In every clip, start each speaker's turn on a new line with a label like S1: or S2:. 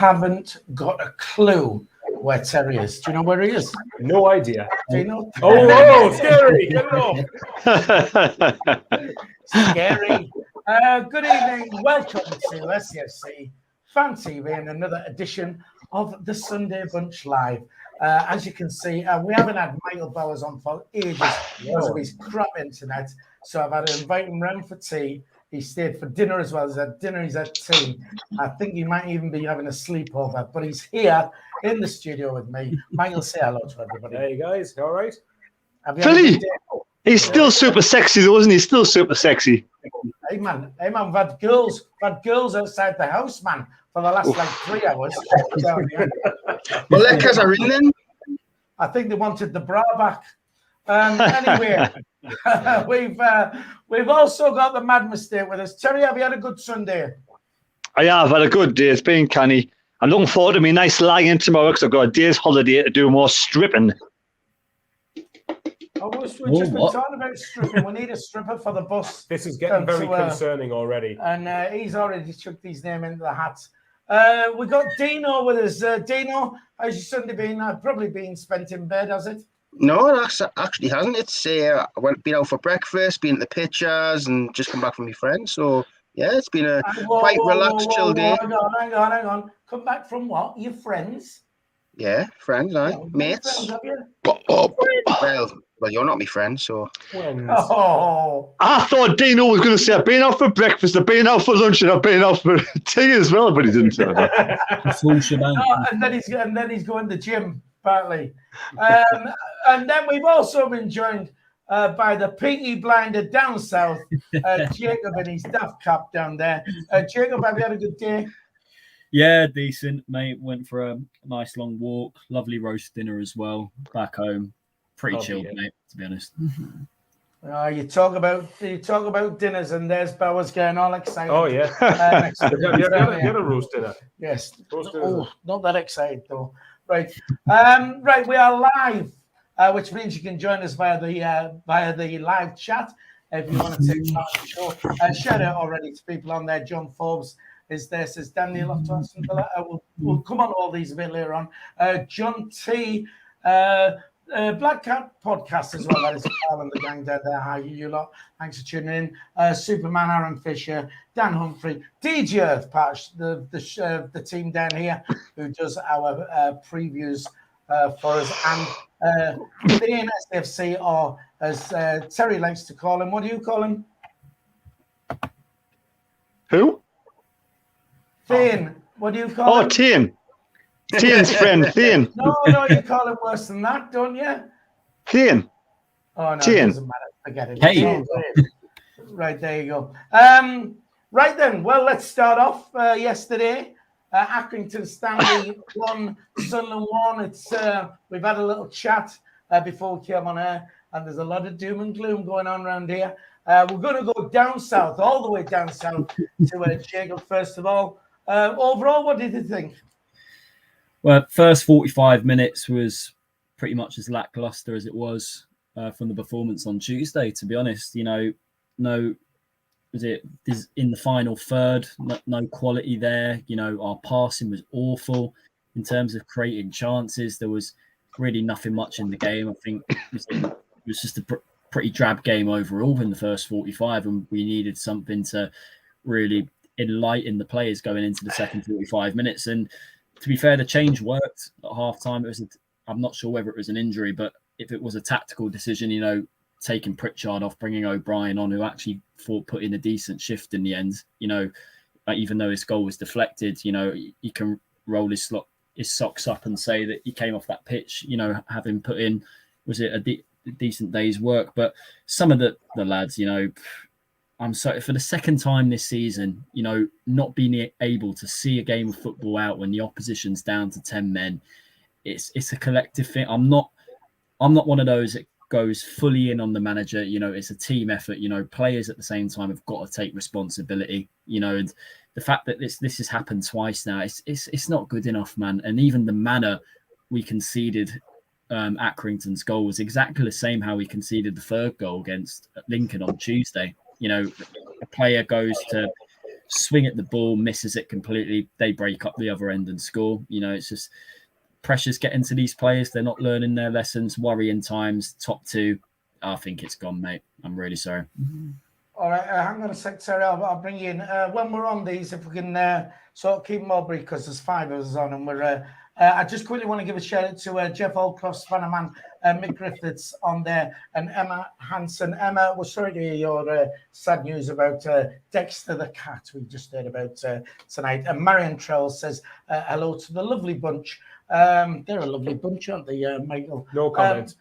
S1: haven't got a clue where Terry is. Do you know where he is?
S2: No idea.
S1: Dino?
S2: Oh, scary. Get it off.
S1: Scary. Good evening. Welcome to SAFC Fan TV and another edition of the Sunday Bunch Live. As you can see, we haven't had Michael Bowers on for ages because of his crap internet. So I've had to invite him round for tea. He stayed for dinner as well. He's had dinner, he's had tea. I think he might even be having a sleepover, but he's here in the studio with me. Michael, say hello to everybody.
S2: Hey guys, you all right?
S3: Philly, he's still super sexy though, isn't he? Still super sexy.
S1: Hey man, we've had girls outside the house, man, for the last like 3 hours.
S4: Well, that because I ring then.
S1: I think they wanted the bra back. Anyway, we've also got the Mad Mistake with us. Terry, have you had a good Sunday?
S3: I have had a good day. It's been canny. I'm looking forward to me nice lie-in tomorrow because I've got a day's holiday to do more stripping.
S1: Oh, we've just been talking about stripping. We need a stripper for the bus.
S2: This is getting very concerning already.
S1: And he's already chucked his name into the hat. We've got Dino with us. Dino, how's your Sunday been? Probably been spent in bed, has it?
S4: No, it actually hasn't. It's I been out for breakfast, been at the pictures, and just come back from my friends. So yeah, it's been a quite relaxed, chill day.
S1: Hang on. Come back from what? Your friends?
S4: Yeah, friends, mates.
S1: Friends, have you?
S4: Well, you're not my friend, so.
S1: Oh.
S3: I thought Dino was going to say, I've been out for breakfast, I've been out for lunch, and I've been out for tea as well, but he didn't say that.
S5: Full shebang.
S1: No, and then he's going to the gym, partly. And then we've also been joined by the Peaky Blinder down south, Jacob in his daft cap down there. Jacob, have you had a good day?
S5: Yeah, decent, mate. Went for a nice long walk, lovely roast dinner as well. Back home, pretty chilled, mate. To be honest.
S1: You talk about dinners, and there's Bowers getting all excited.
S2: Oh yeah, you had a roast dinner.
S1: Yes. Not that excited though. Right, right. We are live, which means you can join us via the live chat if you want to take part in the show. Shout out already to people on there. John Forbes is there, says Daniel off to us. We'll come on all these a bit later on. John T. Black Cat podcast as well. That is Carl and the gang down there. Hi, you lot. Thanks for tuning in. Superman Aaron Fisher, Dan Humphrey, DJ Earth Patch, the team down here who does our previews for us, and the SFC, or as Terry likes to call him. What do you call him?
S3: Who?
S1: Thane. What do you call him?
S3: Oh, Thane. Thane's friend, Thane.
S1: No, you call him worse than that, don't you?
S3: Thane.
S1: Oh, no,
S3: Thane.
S1: it doesn't matter. Forget it.
S5: Hey.
S1: Right, there you go. Right then, well, let's start off. Yesterday, Accrington Stanley 1, Sunderland 1. We've had a little chat before we came on air, and there's a lot of doom and gloom going on around here. We're going to go down south, all the way down south to Jacob, first of all. Overall, what did you think?
S5: Well, first 45 minutes was pretty much as lackluster as it was from the performance on Tuesday, to be honest. In the final third, no quality there. Our passing was awful in terms of creating chances. There was really nothing much in the game. I think it was just a pretty drab game overall in the first 45, and we needed something to really enlighten the players going into the second 45 minutes. And to be fair, the change worked at half-time. I'm not sure whether it was an injury, but if it was a tactical decision, taking Pritchard off, bringing O'Brien on, who actually put in a decent shift in the end, even though his goal was deflected, he can roll his socks up and say that he came off that pitch, having put in, was it a decent day's work? But some of the lads, I'm sorry, for the second time this season, not being able to see a game of football out when the opposition's down to 10 men, it's a collective thing. I'm not one of those that goes fully in on the manager. It's a team effort. Players at the same time have got to take responsibility. And the fact that this has happened twice now, it's not good enough, man. And even the manner we conceded Accrington's goal was exactly the same how we conceded the third goal against Lincoln on Tuesday. A player goes to swing at the ball, misses it completely. They break up the other end and score. You know, it's just pressures get into these players. They're not learning their lessons. Worrying times. Top two. I think it's gone, mate. I'm really sorry.
S1: All right, hang on a sec, Terry. I'll bring you in. When we're on these, if we can sort of keep them all brief, because there's 5 of us on, and we're. I just quickly want to give a shout out to Jeff Oldcroft, Spannerman, Mick Griffiths on there, and Emma Hansen. Emma, we're sorry to hear your sad news about Dexter the cat we just heard about tonight. And Marion Trell says hello to the lovely bunch. They're a lovely bunch, aren't they, Michael?
S2: No comment.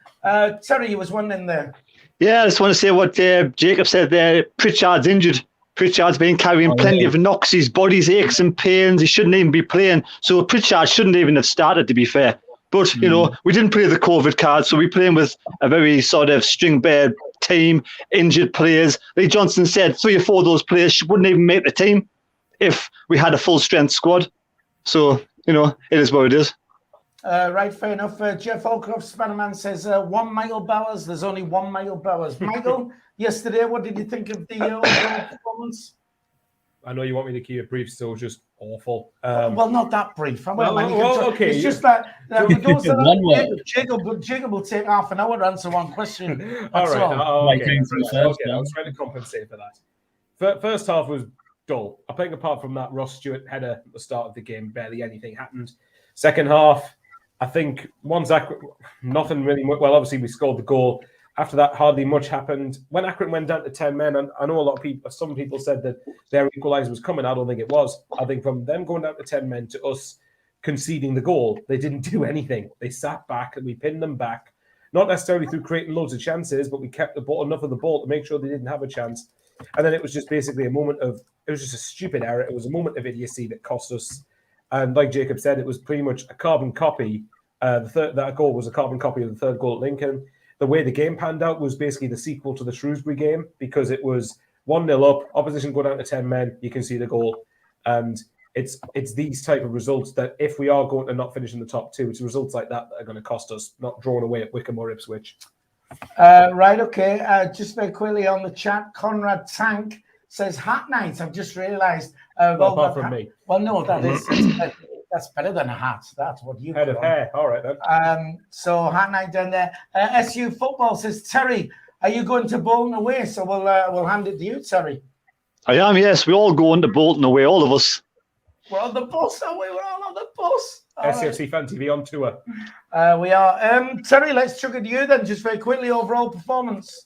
S1: Terry, you was one in there.
S3: Yeah, I just want to say what Jacob said there. Pritchard's injured. Pritchard's been carrying plenty of knocks. His body's aches and pains. He shouldn't even be playing. So Pritchard shouldn't even have started, to be fair. But, you know, we didn't play the COVID card, so we're playing with a very sort of string-beared team, injured players. Lee Johnson said 3 or 4 of those players wouldn't even make the team if we had a full-strength squad. So, you know, it is what it is.
S1: Right, fair enough. Jeff Holcroft, Spannerman says 1 Michael Bowers. There's only 1 Michael Bowers. Michael, yesterday, what did you think of the overall performance?
S2: I know you want me to keep it brief, so just awful.
S1: Well, not that brief.
S2: Okay.
S1: It's just that Jacob will take half an hour to answer one question.
S2: All right. Okay. I was trying to compensate for that. First half was dull. I think apart from that Ross Stewart header at the start of the game, barely anything happened. Second half, I think nothing really. Well, obviously we scored the goal. After that, hardly much happened. When Accrington went down to 10 men, and I know a lot of people, some people said that their equaliser was coming. I don't think it was. I think from them going down to 10 men to us conceding the goal, they didn't do anything. They sat back and we pinned them back. Not necessarily through creating loads of chances, but we kept the ball, enough of the ball to make sure they didn't have a chance. And then it was just basically it was just a stupid error. It was a moment of idiocy that cost us. And like Jacob said, it was pretty much a carbon copy. That goal was a carbon copy of the third goal at Lincoln. The way the game panned out was basically the sequel to the Shrewsbury game, because it was 1-0 up, opposition go down to 10 men, you can see the goal. And it's these type of results that if we are going to not finish in the top 2, it's results like that are going to cost us, not drawn away at Wickham or Ipswich.
S1: Right, okay. Just very quickly on the chat, Conrad Tank says, hat night. I've just realised.
S2: Apart from me.
S1: Well, no, that's better than a hat. That's what you
S2: head of hair. All right then.
S1: So hat night down there. SU Football says, Terry, are you going to Bolton away? So we'll hand it to you, Terry.
S3: I am. Yes, we all going to Bolton away. All of us.
S1: We're on the bus, are we? We're all on the bus.
S2: SAFC Fan TV on tour.
S1: We are. Terry, let's chuck it to you then. Just very quickly, overall performance.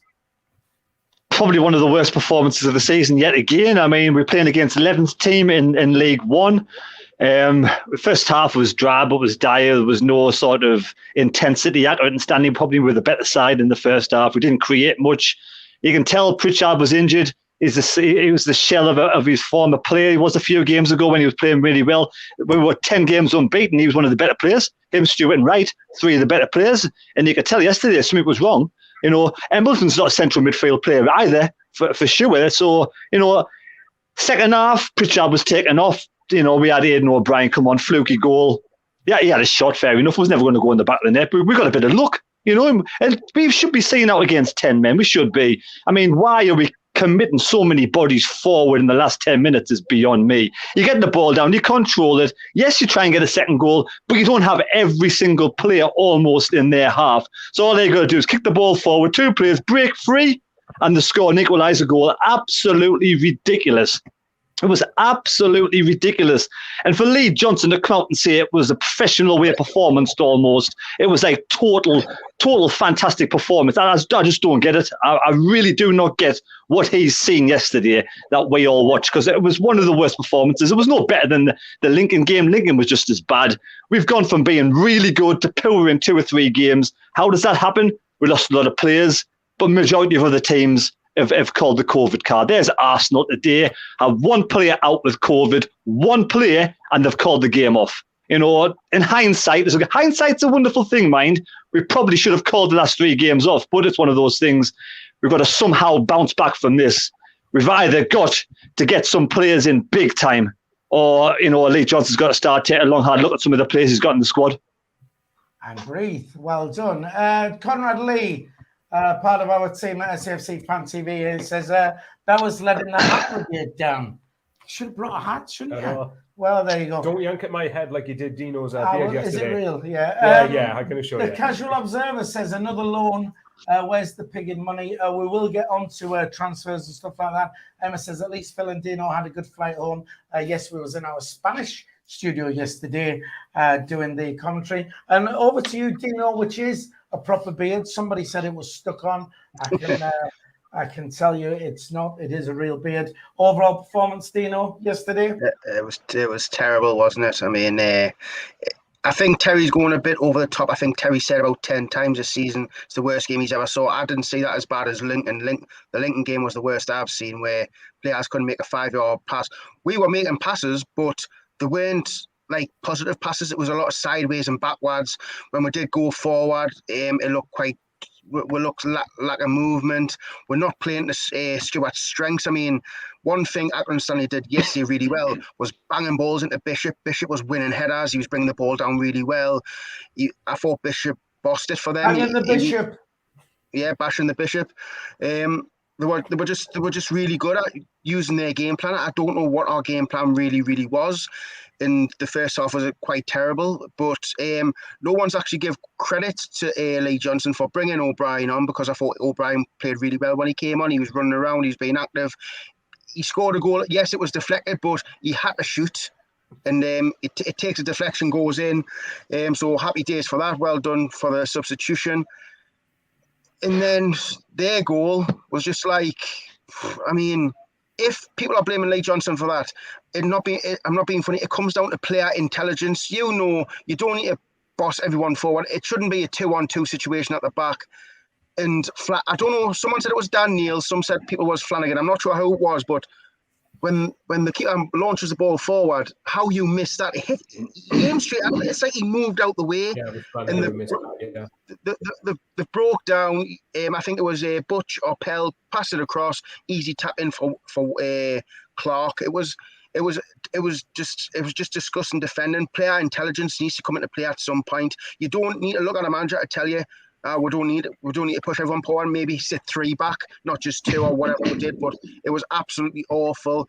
S3: Probably one of the worst performances of the season yet again. I mean, we're playing against 11th team in League One. The first half was drab, it was dire. There was no sort of intensity. Accrington standing probably with a better side in the first half. We didn't create much. You can tell Pritchard was injured. He was the shell of his former player. He was a few games ago when he was playing really well. We were 10 games unbeaten. He was one of the better players. Him, Stewart and Wright, 3 of the better players. And you could tell yesterday something was wrong. You know, Embleton's not a central midfield player either, for sure. So, you know, second half, Pritchard was taken off. You know, we had Aidan O'Brien come on, fluky goal. Yeah, he had a shot, fair enough. It was never going to go in the back of the net, but we got a bit of luck, you know. And we should be seeing out against 10 men. We should be. I mean, why are we committing so many bodies forward in the last 10 minutes is beyond me. You get the ball down, you control it. Yes, you try and get a second goal, but you don't have every single player almost in their half. So all they got to do is kick the ball forward, 2 players, break free, and they score an equaliser goal. Absolutely ridiculous. It was absolutely ridiculous. And for Lee Johnson to come out and say it was a professional way performance almost, it was a total fantastic performance. And I just don't get it. I really do not get what he's seen yesterday that we all watched, because it was one of the worst performances. It was no better than the Lincoln game. Lincoln was just as bad. We've gone from being really good to poor in 2 or 3 games. How does that happen? We lost a lot of players, but majority of other teams have called the COVID card. There's Arsenal today, have 1 player out with COVID, 1 player, and they've called the game off. You know, in hindsight's a wonderful thing, mind. We probably should have called the last 3 games off, but it's one of those things. We've got to somehow bounce back from this. We've either got to get some players in big time, or, you know, Lee Johnson's got to start taking a long, hard look at some of the players he's got in the squad.
S1: And breathe. Well done. Conrad Lee, part of our team at SAFC Fan TV, says that was letting that aggregate down. Should have brought a hat, shouldn't
S2: I
S1: you?
S2: know.
S1: Well, there you go.
S2: Don't yank at my head like you did Dino's beard yesterday.
S1: Is it real? Yeah.
S2: Yeah, I can assure you.
S1: The Casual Observer says another loan. Where's the pig in money? We will get on to transfers and stuff like that. Emma says at least Phil and Dino had a good flight home. Yes, we was in our Spanish studio yesterday doing the commentary. And over to you, Dino, which is a proper beard. Somebody said it was stuck on. I can tell you it's not. It is a real beard. Overall performance, Dino, yesterday?
S4: It was terrible, wasn't it? I mean, I think Terry's going a bit over the top. I think Terry said about 10 times this season it's the worst game he's ever saw. I didn't see that as bad as Lincoln. The Lincoln game was the worst I've seen, where players couldn't make a 5-yard pass. We were making passes, but they weren't like positive passes. It was a lot of sideways and backwards. When we did go forward, it looked quite. We looked lack of movement. We're not playing to Stuart's strengths. I mean, one thing Accrington did yesterday really well was banging balls into Bishop. Bishop was winning headers. He was bringing the ball down really well. I thought Bishop bossed it for them.
S1: Banging the Bishop.
S4: Yeah, bashing the Bishop. They were just really good at using their game plan. I don't know what our game plan really was. In the first half was quite terrible, but no one's actually give credit to Lee Johnson for bringing O'Brien on, because I thought O'Brien played really well when he came on. He was running around, he was being active. He scored a goal. Yes, it was deflected, but he had to shoot, and it takes a deflection, goes in. So happy days for that. Well done for the substitution. And then their goal was just like, I mean, if people are blaming Lee Johnson for that, I'm not being funny. It comes down to player intelligence. You know, you don't need to boss everyone forward. It shouldn't be a 2-on-2 situation at the back. And I don't know. Someone said it was Dan Neil. Some said people was Flanagan. I'm not sure who it was, but when the keeper launches the ball forward, how you missed that? He aimed straight at it. It's like he moved out the way.
S2: Yeah,
S4: the broke down. I think it was Butch or Pell passed it across. Easy tap in for Clark. It was just disgusting defending. Player intelligence needs to come into play at some point. You don't need to look at a manager to tell you. We don't need to push everyone forward. Maybe sit 3 back, not just 2 or whatever we did. But it was absolutely awful.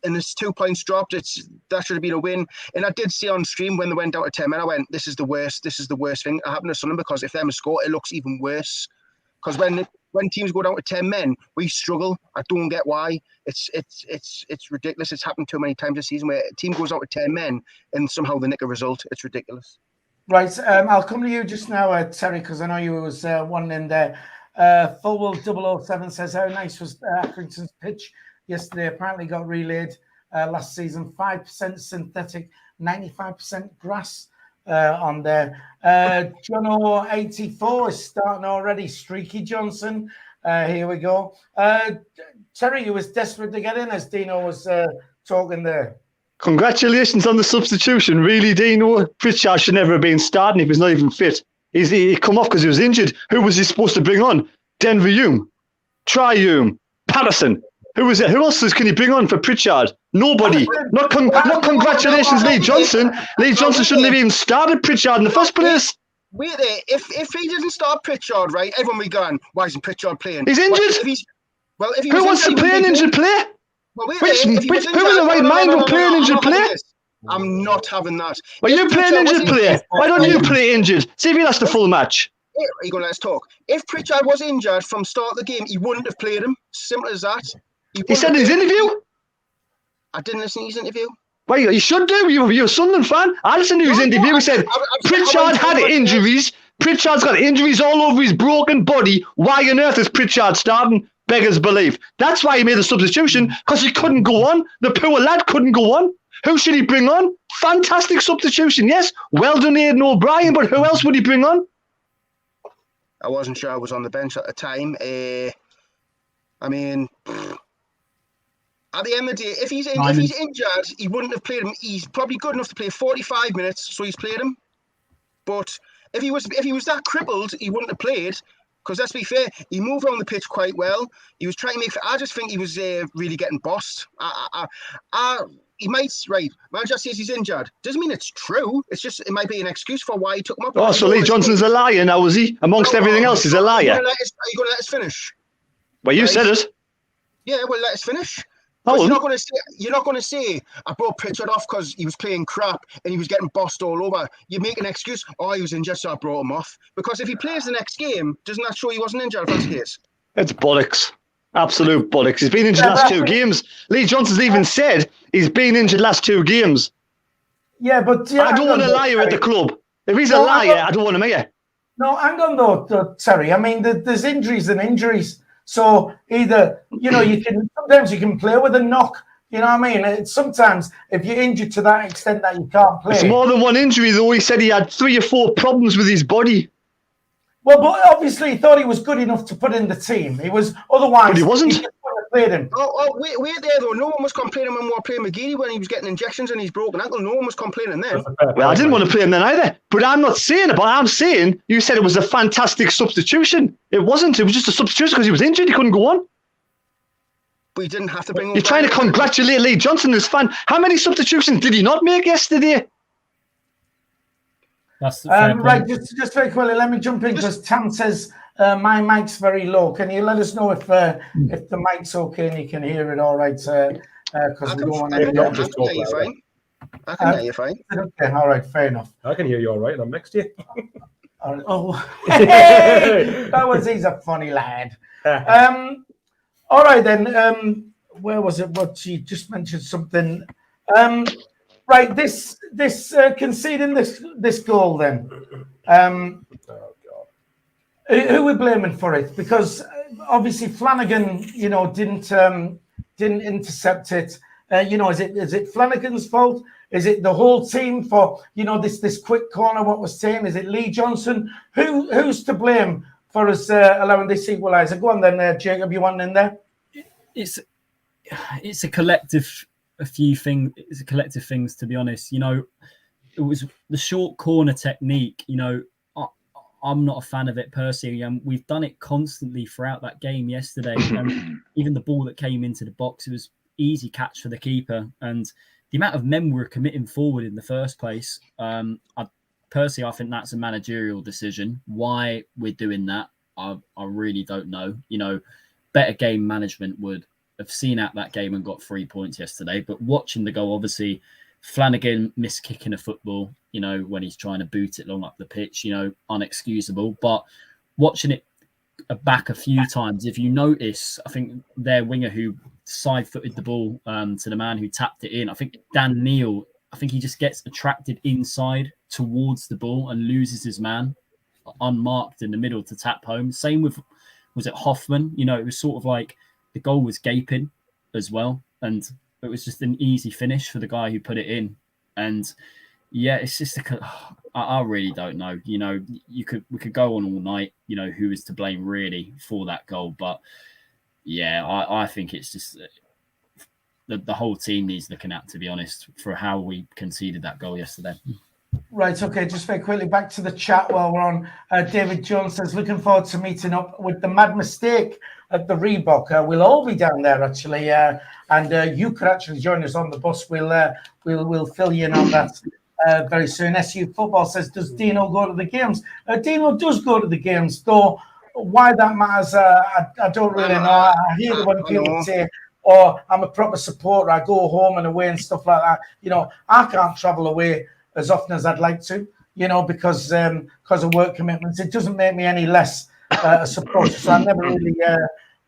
S4: And it's 2 points dropped. That should have been a win. And I did see on stream when they went down to 10 men, I went, "This is the worst. This is the worst thing that happened to Sunderland, because if them score, it looks even worse." Because when teams go down to 10 men, we struggle. I don't get why. It's ridiculous. It's happened too many times this season where a team goes out to 10 men and somehow they nick a result. It's ridiculous.
S1: Right, I'll come to you just now, Terry, because I know you was one in there. Fullwell 007 says, how nice was Accrington's pitch yesterday? Apparently got relayed last season. 5% synthetic, 95% grass on there. John 84 is starting already. Streaky Johnson. Here we go. Terry, you was desperate to get in as Dino was talking there.
S3: Congratulations on the substitution. Really, Dino, Pritchard should never have been starting if he's not even fit. He come off because he was injured. Who was he supposed to bring on? Denver Hume, Tri-Hume, Patterson. Who was it? Who else can he bring on for Pritchard? Nobody. Not congratulations, Lee Johnson. Lee Johnson shouldn't have even started Pritchard in the first place.
S4: Wait there. If he didn't start Pritchard, right, everyone will be going, why isn't Pritchard playing?
S3: He's injured. Who wants to play an injured player?
S4: Well,
S3: who in the right mind will play an injured player?
S4: I'm not having that.
S3: Well, you play an injured player. Why don't you play injured? See if he lasts the full match.
S4: Are you going to let us talk? If Pritchard was injured from start of the game, he wouldn't have played him. Simple as that.
S3: He said in his interview.
S4: I didn't listen to his interview.
S3: Well, you should do. You're a Sunderland fan. I listened to his interview. He said Pritchard had injuries. Pritchard's got injuries all over his broken body. Why on earth is Pritchard starting? Beggars belief. That's why he made the substitution, because he couldn't go on. The poor lad couldn't go on. Who should he bring on? Fantastic substitution, yes. Well done, Aidan O'Brien, but who else would he bring on?
S4: I wasn't sure I was on the bench at the time. I mean, at the end of the day, if he's injured, he wouldn't have played him. He's probably good enough to play 45 minutes, so he's played him. But if he was that crippled, he wouldn't have played. Because let's be fair, he moved around the pitch quite well. He was trying to make. I just think he was really getting bossed. He might, right? Manager says he's injured. Doesn't mean it's true. It's just, it might be an excuse for why he took him up.
S3: Oh, so Lee Johnson's a liar now, is he? Amongst everything else, he's a liar.
S4: Are you going to let us finish?
S3: Well, you said it.
S4: Yeah, well, let us finish. You're not going to say I brought Pritchard off because he was playing crap and he was getting bossed all over. You make an excuse. Oh, he was injured, so I brought him off. Because if he plays the next game, doesn't that show he wasn't injured? If that's the case,
S3: it's bollocks. Absolute bollocks. He's been injured last 2 games. Lee Johnson's even said he's been injured last 2 games.
S1: Yeah, but
S3: I don't want a liar at the club. If he's a liar, I don't want him here.
S1: No, hang on though, Terry. I mean, there's injuries and injuries. So either sometimes you can play with a knock. You know what I mean? Sometimes if you're injured to that extent that you can't play.
S3: It's more than one injury though. He said he had 3 or 4 problems with his body.
S1: Well, but obviously he thought he was good enough to put in the team. He was otherwise.
S3: But he wasn't.
S1: He just wouldn't have played him.
S4: Wait there though. No one was complaining when we were playing McGeady when he was getting injections and his broken ankle. No one was complaining then.
S3: Well, I didn't want to play him then either. But I'm not saying it. But I'm saying you said it was a fantastic substitution. It wasn't. It was just a substitution because he was injured. He couldn't go on.
S4: But he didn't have to bring on.
S3: You're trying to congratulate Lee Johnson as fan. How many substitutions did he not make yesterday?
S5: That's
S1: right. Just very quickly, let me jump in because Tam says my mic's very low. Can you let us know if the mic's okay and you can hear it all right? Because we don't want to
S4: hear you fine. I can hear you fine.
S1: Okay, all right, fair enough.
S2: I can hear you all right, and I'm next to you.
S1: All right. Oh, hey! He's a funny lad. All right then. Where was it? What she just mentioned something. Right, this conceding this goal then. Who are we blaming for it? Because obviously Flanagan, didn't intercept it. Is it Flanagan's fault? Is it the whole team for this quick corner? What was saying? Is it Lee Johnson? Who's to blame for us allowing this equaliser? Go on then, Jacob. You want in there?
S5: It's a collective. A few things. It's a collective things, to be honest. It was the short corner technique. I'm not a fan of it personally. We've done it constantly throughout that game yesterday. Even the ball that came into the box, it was easy catch for the keeper. And the amount of men we were committing forward in the first place, I think that's a managerial decision. Why we're doing that, I really don't know. Better game management would have seen out that game and got 3 points yesterday. But watching the goal, obviously, Flanagan missed kicking a football, when he's trying to boot it long up the pitch, unexcusable. But watching it back a few times, if you notice, I think their winger who side-footed the ball to the man who tapped it in, I think Dan Neil, he just gets attracted inside towards the ball and loses his man unmarked in the middle to tap home. Same with, was it Hoffman? It was sort of like the goal was gaping as well. And it was just an easy finish for the guy who put it in. And yeah, it's just I really don't know. We could go on all night, who is to blame really for that goal. But yeah, I think it's just the whole team needs looking at, to be honest, for how we conceded that goal yesterday.
S1: Right, okay, just very quickly back to the chat while we're on. David Jones says, looking forward to meeting up with the Mad Mistake at the Reebok. We'll all be down there, actually, and you could actually join us on the bus. We'll fill you in on that very soon. SU Football says, does Dino go to the games? Dino does go to the games, though why that matters, I don't really know. I hear it when people say, I'm a proper supporter, I go home and away and stuff like that. I can't travel away as often as I'd like to, because of work commitments. It doesn't make me any less a supporter. So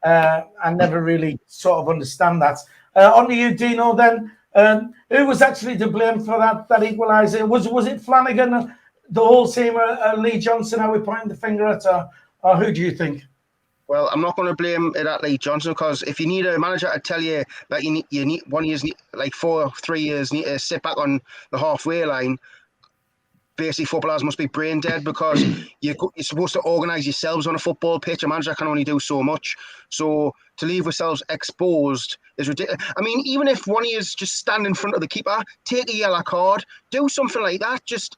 S1: I never really sort of understand that. On to you, Dino. Then, who was actually to blame for that equaliser? Was it Flanagan, the whole team, Lee Johnson? Are we pointing the finger at, or who do you think?
S4: Well, I'm not going to blame it at Lee Johnson, because if you need a manager to tell you that you need 1 year, like 4 or 3 years, need to sit back on the halfway line, basically footballers must be brain dead, because you're supposed to organise yourselves on a football pitch. A manager can only do so much. So to leave yourselves exposed is ridiculous. I mean, even if 1 year is just stand in front of the keeper, take a yellow card, do something like that. Just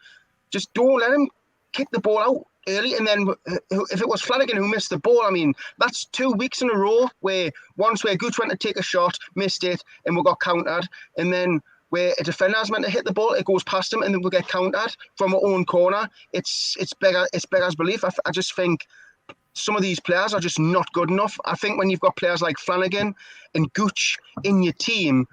S4: don't let him kick the ball out early. And then if it was Flanagan who missed the ball, I mean, that's 2 weeks in a row where once where Gooch went to take a shot, missed it, and we got countered, and then where a defender's meant to hit the ball, it goes past him, and then we'll get countered from our own corner. It's beggars belief. I just think some of these players are just not good enough. I think when you've got players like Flanagan and Gooch in your team,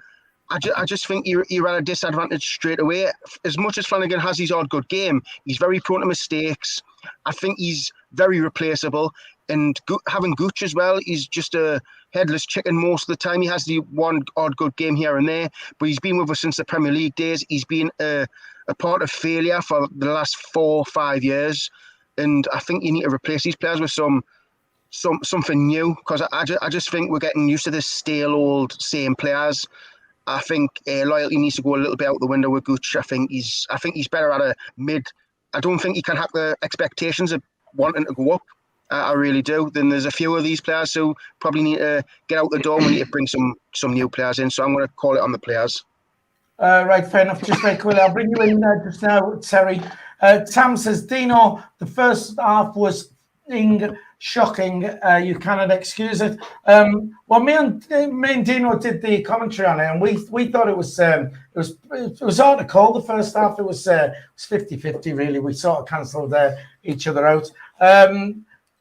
S4: I just think you're at a disadvantage straight away. As much as Flanagan has his odd good game, he's very prone to mistakes. I think he's very replaceable. And having Gooch as well, he's just a headless chicken most of the time. He has the one odd good game here and there, but he's been with us since the Premier League days. He's been a part of failure for the last 4 or 5 years. And I think you need to replace these players with something new, because I just think we're getting used to this stale old same players. I think loyalty needs to go a little bit out the window with Gooch. I think he's better at a mid. I don't think he can have the expectations of wanting to go up. I really do. Then there's a few of these players who probably need to get out the door. We need to bring some new players in. So I'm going to call it on the players.
S1: Right, fair enough. Just very quickly, I'll bring you in just now, Terry. Tam says, Dino, the first half was shocking. You cannot excuse it. Well, me and Dino did the commentary on it, and we thought it was hard to call the first half. It was 50-50 really. We sort of cancelled each other out.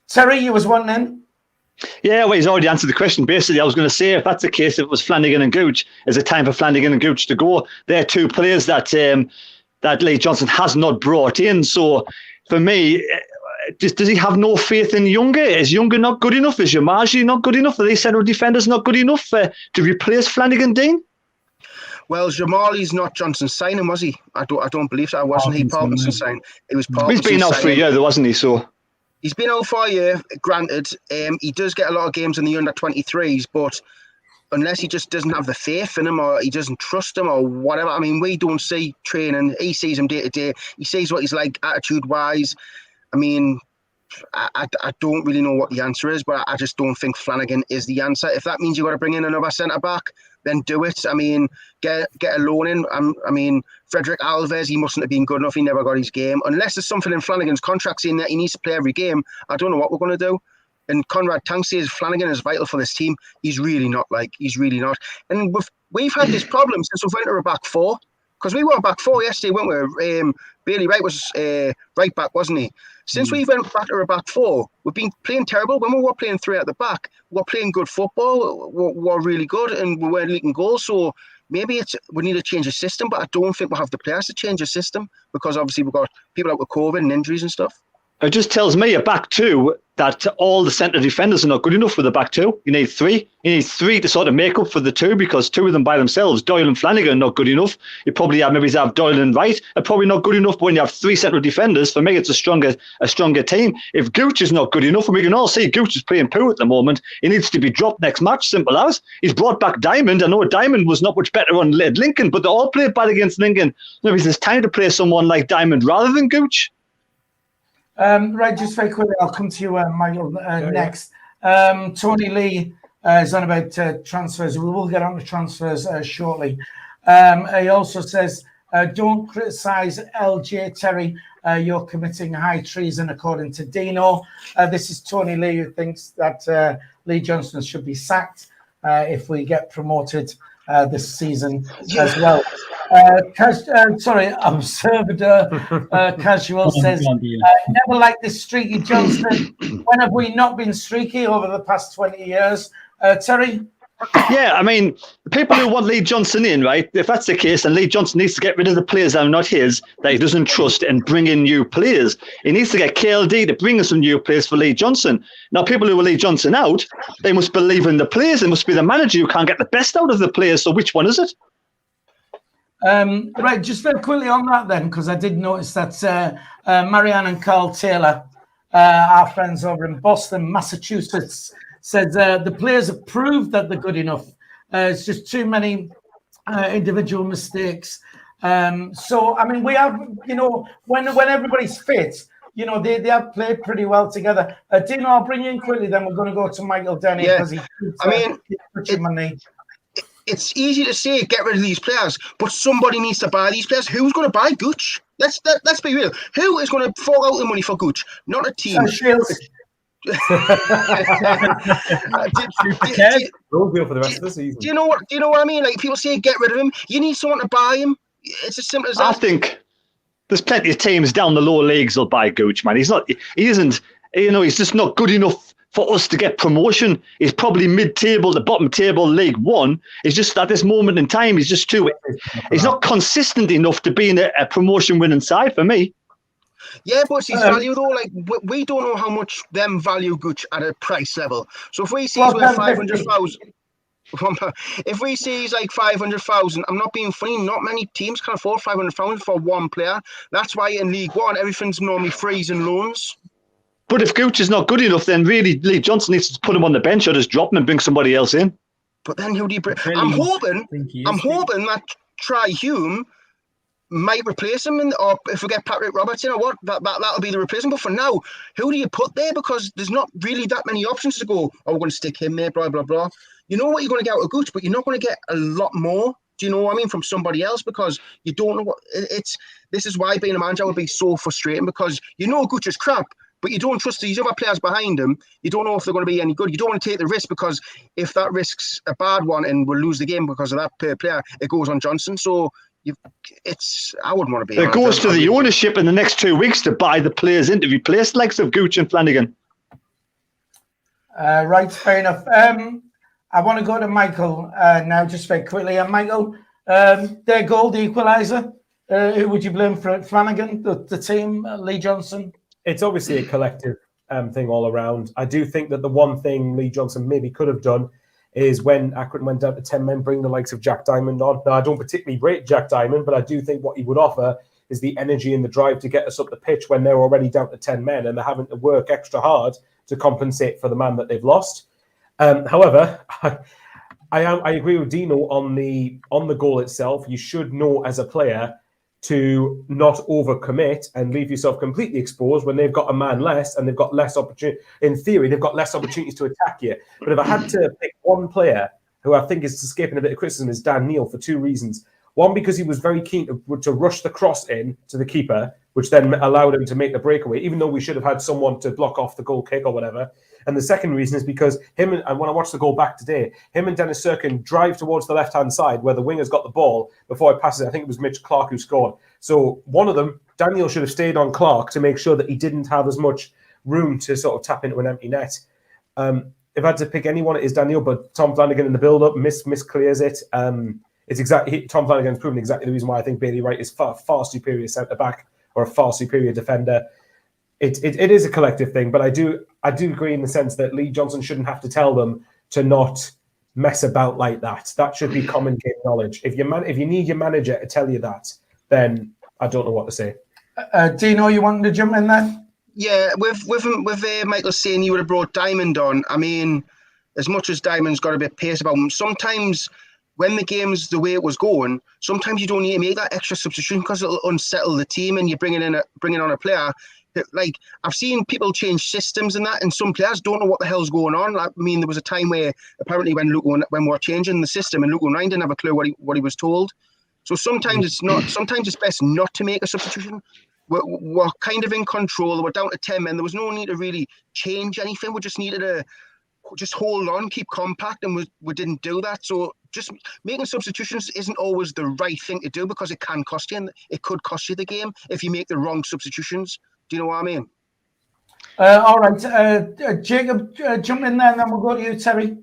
S1: Terry, you was one then.
S3: Yeah, well, he's already answered the question. Basically, I was going to say, if that's the case, if it was Flanagan and Gooch, is it time for Flanagan and Gooch to go? They're two players that Lee Johnson has not brought in. So, for me, does he have no faith in Younger? Is Younger not good enough? Is Yamaji not good enough? Are these central defenders not good enough to replace Flanagan, Dean?
S4: Well, Jamali's not Johnson's signing, was he? I don't believe so. Wasn't he Parkinson's signing? It was Parkinson's.
S3: He's been out for a year, though, wasn't he? So
S4: he's been out for a year. Granted, he does get a lot of games in the under-23s, but unless he just doesn't have the faith in him, or he doesn't trust him, or whatever. I mean, we don't see training. He sees him day to day. He sees what he's like attitude-wise. I mean, I don't really know what the answer is, but I just don't think Flanagan is the answer. If that means you've got to bring in another centre-back, then do it. I mean, get a loan in. I mean, Frederick Alves, he mustn't have been good enough. He never got his game. Unless there's something in Flanagan's contract saying that he needs to play every game, I don't know what we're going to do. And CONRAD Tank says Flanagan is vital for this team. He's really not. He's really not. And we've had this problem since we went to a back four. Because we were back four yesterday, weren't we? Bailey Wright was right back, wasn't he? Since we went back to a back four, we've been playing terrible. When we were playing three at the back, we were playing good football. We were really good, and we weren't leaking goals. So maybe we need to change the system, but I don't think we have the players to change the system, because obviously we've got people out with COVID and injuries and stuff.
S3: It just tells me a back two that all the centre defenders are not good enough for the back two. You need three. You need three to sort of make up for the two, because two of them by themselves, Doyle and Flanagan, are not good enough. You probably have Doyle and Wright are probably not good enough, but when you have three central defenders, for me, it's a stronger team. If Gooch is not good enough, and we can all see Gooch is playing poor at the moment, he needs to be dropped next match, simple as. He's brought back Diamond. I know Diamond was not much better on Lincoln, but they all played bad against Lincoln. Maybe it's time to play someone like Diamond rather than Gooch.
S1: Right, just very quickly, I'll come to you, Michael, next. Tony Lee is on about transfers. We will get on to transfers shortly. He also says, don't criticise LJ, Terry. You're committing high treason, according to Dino. This is Tony Lee, who thinks that Lee Johnson should be sacked if we get promoted this season as well. Observer Casual says, never like this streaky Johnson. When have we not been streaky over the past 20 years? Terry?
S3: Yeah, I mean, the people who want Lee Johnson in, right, if that's the case, then Lee Johnson needs to get rid of the players that are not his, that he doesn't trust, and bring in new players. He needs to get KLD to bring in some new players for Lee Johnson. Now, people who will Lee Johnson out, they must believe in the players. It must be the manager who can't get the best out of the players. So which one is it?
S1: Right, just very quickly on that then, because I did notice that Marianne and Carl Taylor, our friends over in Boston, Massachusetts, said the players have proved that they're good enough. It's just too many individual mistakes. So, I mean, we have, when everybody's fit, they have played pretty well together. Dino, I'll bring you in quickly, then we're going to go to Michael Denny.
S4: Yeah,
S1: It's
S4: easy to say get rid of these players, but somebody needs to buy these players. Who's going to buy Gooch? Let's be real. Who is going to fork out the money for Gooch? Not a team.
S2: Deal for the rest of the season.
S4: Do you know what I mean? Like, people say get rid of him. You need someone to buy him. It's as simple as that.
S3: I think there's plenty of teams down the lower leagues will buy Gooch, man. He isn't He's just not good enough for us to get promotion. He's probably mid-table, the bottom table, League One. He's just at this moment in time, he's not consistent enough to be in a promotion-winning side for me.
S4: Yeah, but his value though, like we don't know how much them value Gooch at a price level. So if we see he's worth 500,000, if we see he's like 500,000, I'm not being funny. Not many teams can afford 500,000 for one player. That's why in League One everything's normally frees and loans.
S3: But if Gooch is not good enough, then really Lee Johnson needs to put him on the bench or just drop him and bring somebody else in.
S4: But then who do you bring? I'm hoping that Try Hume might replace him, or if we get Patrick Roberts, that'll be the replacement. But for now, who do you put there? Because there's not really that many options to go, we're going to stick him there, blah, blah, blah. You know what you're going to get out of Gooch, but you're not going to get a lot more, do you know what I mean, from somebody else, because you don't know what it's. This is why being a manager would be so frustrating, because you know Gooch is crap, but you don't trust these other players behind him. You don't know if they're going to be any good. You don't want to take the risk, because if that risk's a bad one and we'll lose the game because of that player, it goes on Johnson. So I wouldn't want to be.
S3: It goes to the ownership in the next 2 weeks to buy the players in to replace the likes of Gooch and Flanagan.
S1: Right, fair enough. I want to go to Michael now, just very quickly. And Michael, their goal, the equaliser, who would you blame for it? Flanagan, the team, Lee Johnson? It's
S2: obviously a collective thing all around. I do think that the one thing Lee Johnson maybe could have done is when Accrington went down to 10 men, bring the likes of Jack Diamond on. Now, I don't particularly rate Jack Diamond, but I do think what he would offer is the energy and the drive to get us up the pitch when they're already down to 10 men and they're having to work extra hard to compensate for the man that they've lost. However, I agree with Dino on the goal itself. You should know as a player to not overcommit and leave yourself completely exposed when they've got a man less and they've got less opportunity. In theory, they've got less opportunities to attack you. But if I had to pick one player who I think is escaping a bit of criticism, is Dan Neil, for two reasons. One, because he was very keen to rush the cross in to the keeper, which then allowed him to make the breakaway, even though we should have had someone to block off the goal kick or whatever. And the second reason is because and when I watched the goal back today, him and Dennis Serkin drive towards the left-hand side where the winger's got the ball before it passes it. I think it was Mitch Clark who scored. So one of them, Daniel, should have stayed on Clark to make sure that he didn't have as much room to sort of tap into an empty net. If I had to pick anyone, it is Daniel, but Tom Flanagan in the build-up misclears it. It's exactly Tom Flanagan's proven exactly the reason why I think Bailey Wright is far superior centre-back or a far superior defender. It is a collective thing, but I do agree in the sense that Lee Johnson shouldn't have to tell them to not mess about like that. That should be common game knowledge. If you need your manager to tell you that, then I don't know what to say.
S1: Dino, you wanting to jump in there?
S4: Yeah, with Michael saying you would have brought Diamond on. I mean, as much as Diamond's got a bit of pace about him, sometimes when the game's the way it was going, sometimes you don't need to make that extra substitution because it'll unsettle the team, and you're bringing on a player. Like, I've seen people change systems and that, and some players don't know what the hell's going on. I mean, there was a time where apparently when we were changing the system, and Luke O'Neill didn't have a clue what he was told. So sometimes it's best not to make a substitution. We're kind of in control. We're down to 10 men. There was no need to really change anything. We just needed to just hold on, keep compact, and we didn't do that. So just making substitutions isn't always the right thing to do, because it can cost you, and it could cost you the game if you make the wrong substitutions. Do you know what I mean?
S1: All right, Jacob, jump in there, and then we'll go to you, Terry.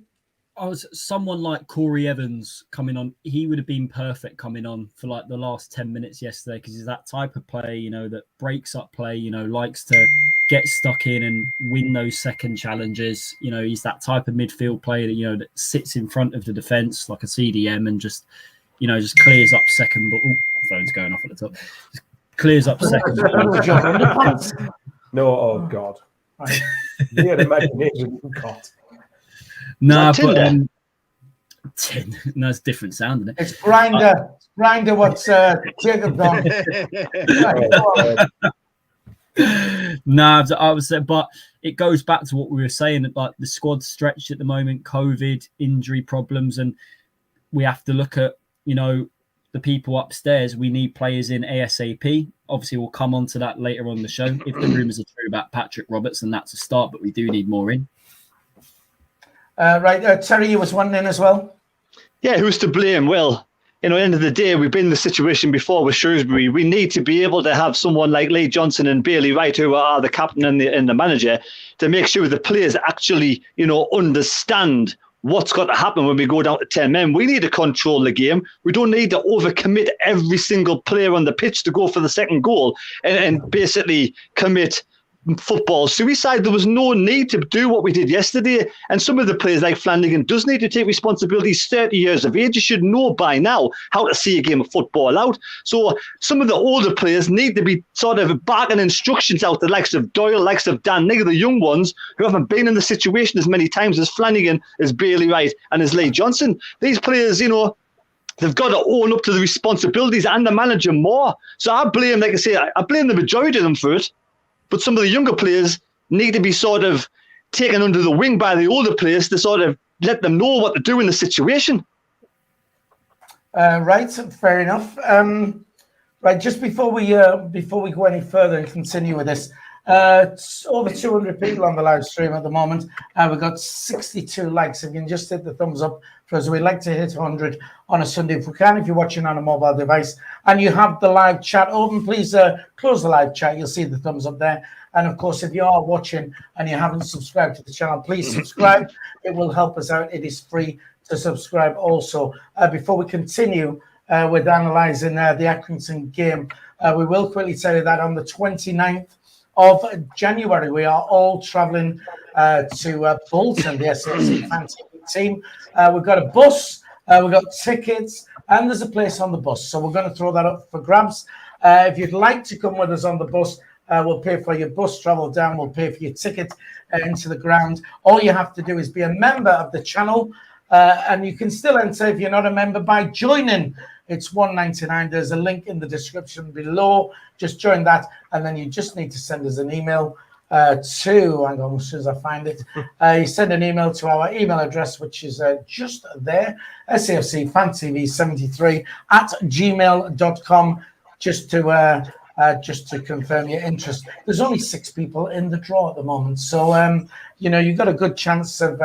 S5: Someone like Corey Evans coming on, he would have been perfect coming on for like the last 10 minutes yesterday, because he's that type of player, that breaks up play, likes to get stuck in and win those second challenges. He's that type of midfield player that, that sits in front of the defence like a CDM and just clears up second. But phone's going off at the top. Just clears up second.
S2: No, oh God. Yeah, the imagination, God.
S5: No, but no, it's different sound, isn't it?
S1: It's Grinder. Grinder, what's Jacob done?
S5: No, I was saying, but it goes back to what we were saying, that like the squad's stretched at the moment, COVID, injury problems, and we have to look at, the people upstairs. We need players in ASAP. Obviously, we'll come on to that later on in the show. If the rumours are true about Patrick Roberts, then that's a start, but we do need more in.
S1: Right, Terry, you was one in as well.
S3: Yeah, who's to blame? Well, at the end of the day, we've been in the situation before with Shrewsbury. We need to be able to have someone like Lee Johnson and Bailey Wright, who are the captain and the manager, to make sure the players actually, understand what's got to happen when we go down to 10 men. We need to control the game. We don't need to overcommit every single player on the pitch to go for the second goal and basically commit football suicide. There was no need to do what we did yesterday. And some of the players like Flanagan does need to take responsibility. He's 30 years of age. You should know by now how to see a game of football out. So some of the older players need to be sort of barking instructions out, the likes of Doyle, likes of Dan Nigger, the young ones who haven't been in the situation as many times as Flanagan, as Bailey Wright and as Lee Johnson. These players, they've got to own up to the responsibilities and the manager more. So I blame, like I say, I blame the majority of them for it. But some of the younger players need to be sort of taken under the wing by the older players to sort of let them know what to do in the situation.
S1: Right, fair enough. Right, just before we go any further and continue with this, it's over 200 people on the live stream at the moment. We've got 62 likes. If you can just hit the thumbs up for us, we'd like to hit 100 on a Sunday if we can. If you're watching on a mobile device and you have the live chat open, please close the live chat. You'll see the thumbs up there. And of course, if you are watching and you haven't subscribed to the channel, please subscribe. It will help us out. It is free to subscribe also. Before we continue with analysing the Accrington game, we will quickly tell you that on the 29th of January, we are all travelling to Bolton, the SAFC Fan TV team. We've got a bus, we've got tickets, and there's a place on the bus. So we're going to throw that up for grabs. If you'd like to come with us on the bus, we'll pay for your bus travel down. We'll pay for your ticket into the ground. All you have to do is be a member of the channel, and you can still enter if you're not a member by joining. It's $1.99. There's a link in the description below. Just join that, and then you just need to send us an email to, hang on, as soon as I find it, you send an email to our email address, which is just there, SAFC Fan TV 73 at gmail.com, just to confirm your interest. There's only 6 people in the draw at the moment, so you've got a good chance of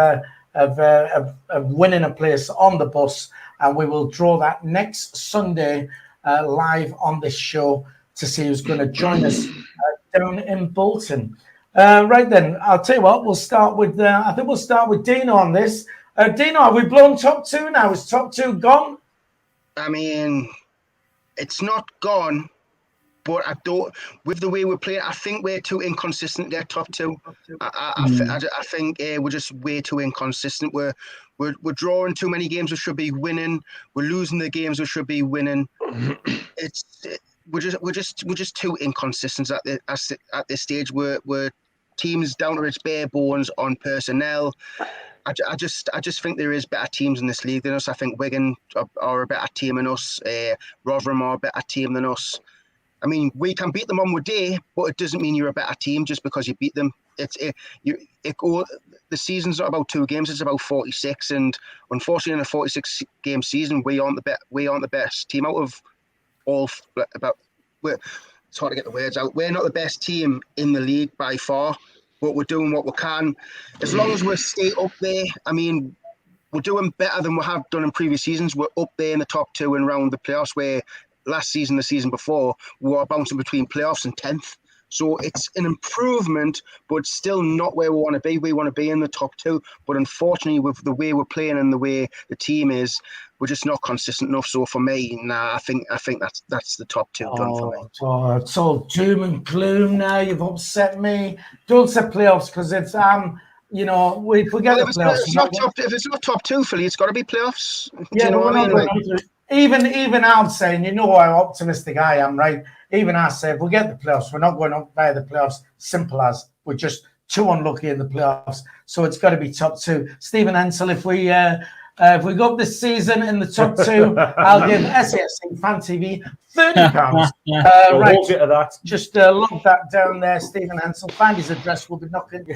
S1: winning a place on the bus, and we will draw that next Sunday live on this show to see who's going to join us down in Bolton. Right then, I'll tell you what, we'll start with, I think we'll start with Dino on this. Dino, have we blown top 2 now? Is top 2 gone?
S4: I mean, it's not gone, but I don't, with the way we're playing, I think we're too inconsistent there, top 2. I think we're just way too inconsistent. We're drawing too many games we should be winning. We're losing the games we should be winning. We're just too inconsistent at this stage. We're teams down to its bare bones on personnel. I just think there is better teams in this league than us. I think Wigan are a better team than us. Rotherham are a better team than us. I mean, we can beat them on one day, but it doesn't mean you're a better team just because you beat them. The season's not about 2 games; it's about 46. And unfortunately, in a 46-game season, we aren't the best team out of all. It's hard to get the words out. We're not the best team in the league by far, but we're doing what we can. As long as we stay up there, I mean, we're doing better than we have done in previous seasons. We're up there in the top 2 and round the playoffs, where last season, the season before, we were bouncing between playoffs and 10th. So it's an improvement, but still not where we want to be. We want to be in the top 2. But unfortunately, with the way we're playing and the way the team is, we're just not consistent enough. So for me, I think that's the top 2 done for me.
S1: Oh, it's all doom and gloom now. You've upset me. Don't say playoffs because it's we forget the playoffs.
S4: If it's not top 2, Philly, it's got to be playoffs.
S1: Yeah,
S4: do you know what I mean?
S1: Even I'm saying, you know how optimistic I am, right? Even I say, if we get the playoffs, we're not going up via the playoffs. Simple as. We're just too unlucky in the playoffs. So it's got to be top 2. Stephen Hensel, if we go up this season in the top 2, I'll give SAFC Fan TV £30. Right, just log that down there, Stephen Hensel. Find his address. We'll be knocking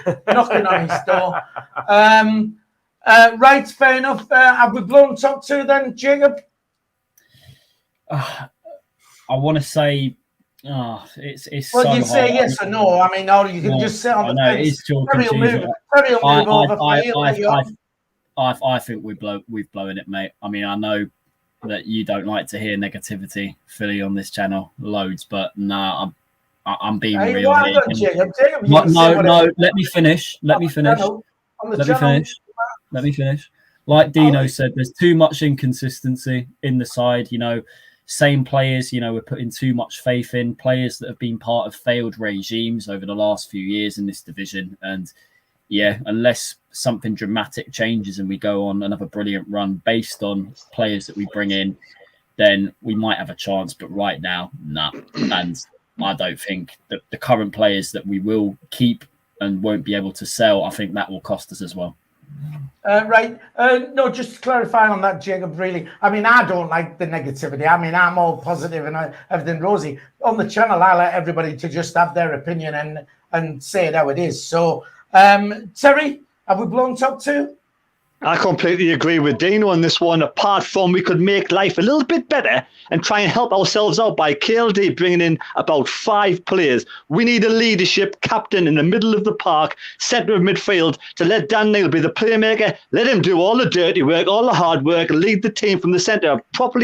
S1: on his door. Right, fair enough. Have we blown top 2 then, Jacob?
S5: I want to say, it's.
S1: Well,
S5: so
S1: you say
S5: hard.
S1: yes or no. I mean, no, you can just sit on the fence.
S5: It is too confusing. I think we've blown it, mate. I mean, I know that you don't like to hear negativity, Philly, on this channel loads, but nah, I'm being real here. No, let me finish. Let me finish. Like Dino said, there's too much inconsistency in the side. Same players, we're putting too much faith in players that have been part of failed regimes over the last few years in this division. And yeah, unless something dramatic changes and we go on another brilliant run based on players that we bring in, then we might have a chance. But right now, nah. And I don't think that the current players that we will keep and won't be able to sell, I think that will cost us as well.
S1: Right. No, just to clarify on that, Jacob, really. I mean, I don't like the negativity. I mean, I'm all positive and everything rosy. On the channel, I like everybody to just have their opinion and say it how it is. So, Terry, have we blown top 2?
S3: I completely agree with Dino on this one, apart from we could make life a little bit better and try and help ourselves out by KLD bringing in about 5 players. We need a leadership captain in the middle of the park, centre of midfield, to let Dan Neil be the playmaker, let him do all the dirty work, all the hard work, lead the team from the centre, proper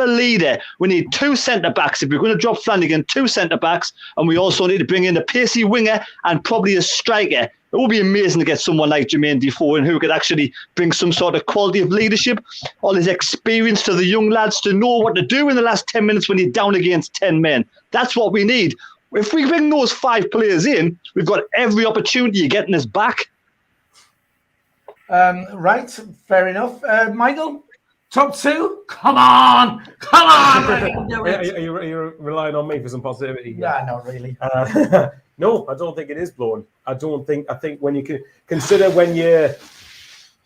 S3: leader. We need 2 centre-backs. If we're going to drop Flanagan, 2 centre-backs, and we also need to bring in a pacey winger and probably a striker. It would be amazing to get someone like Jermaine Defoe in who could actually bring some sort of quality of leadership, all his experience to the young lads to know what to do in the last 10 minutes when you're down against 10 men. That's what we need. If we bring those 5 players in, we've got every opportunity of getting us back.
S1: Right, fair enough. Michael, top 2? Come on!
S2: Are you relying on me for some positivity?
S1: Yeah, not really.
S2: No, I don't think it is blown. I think when you can consider when you're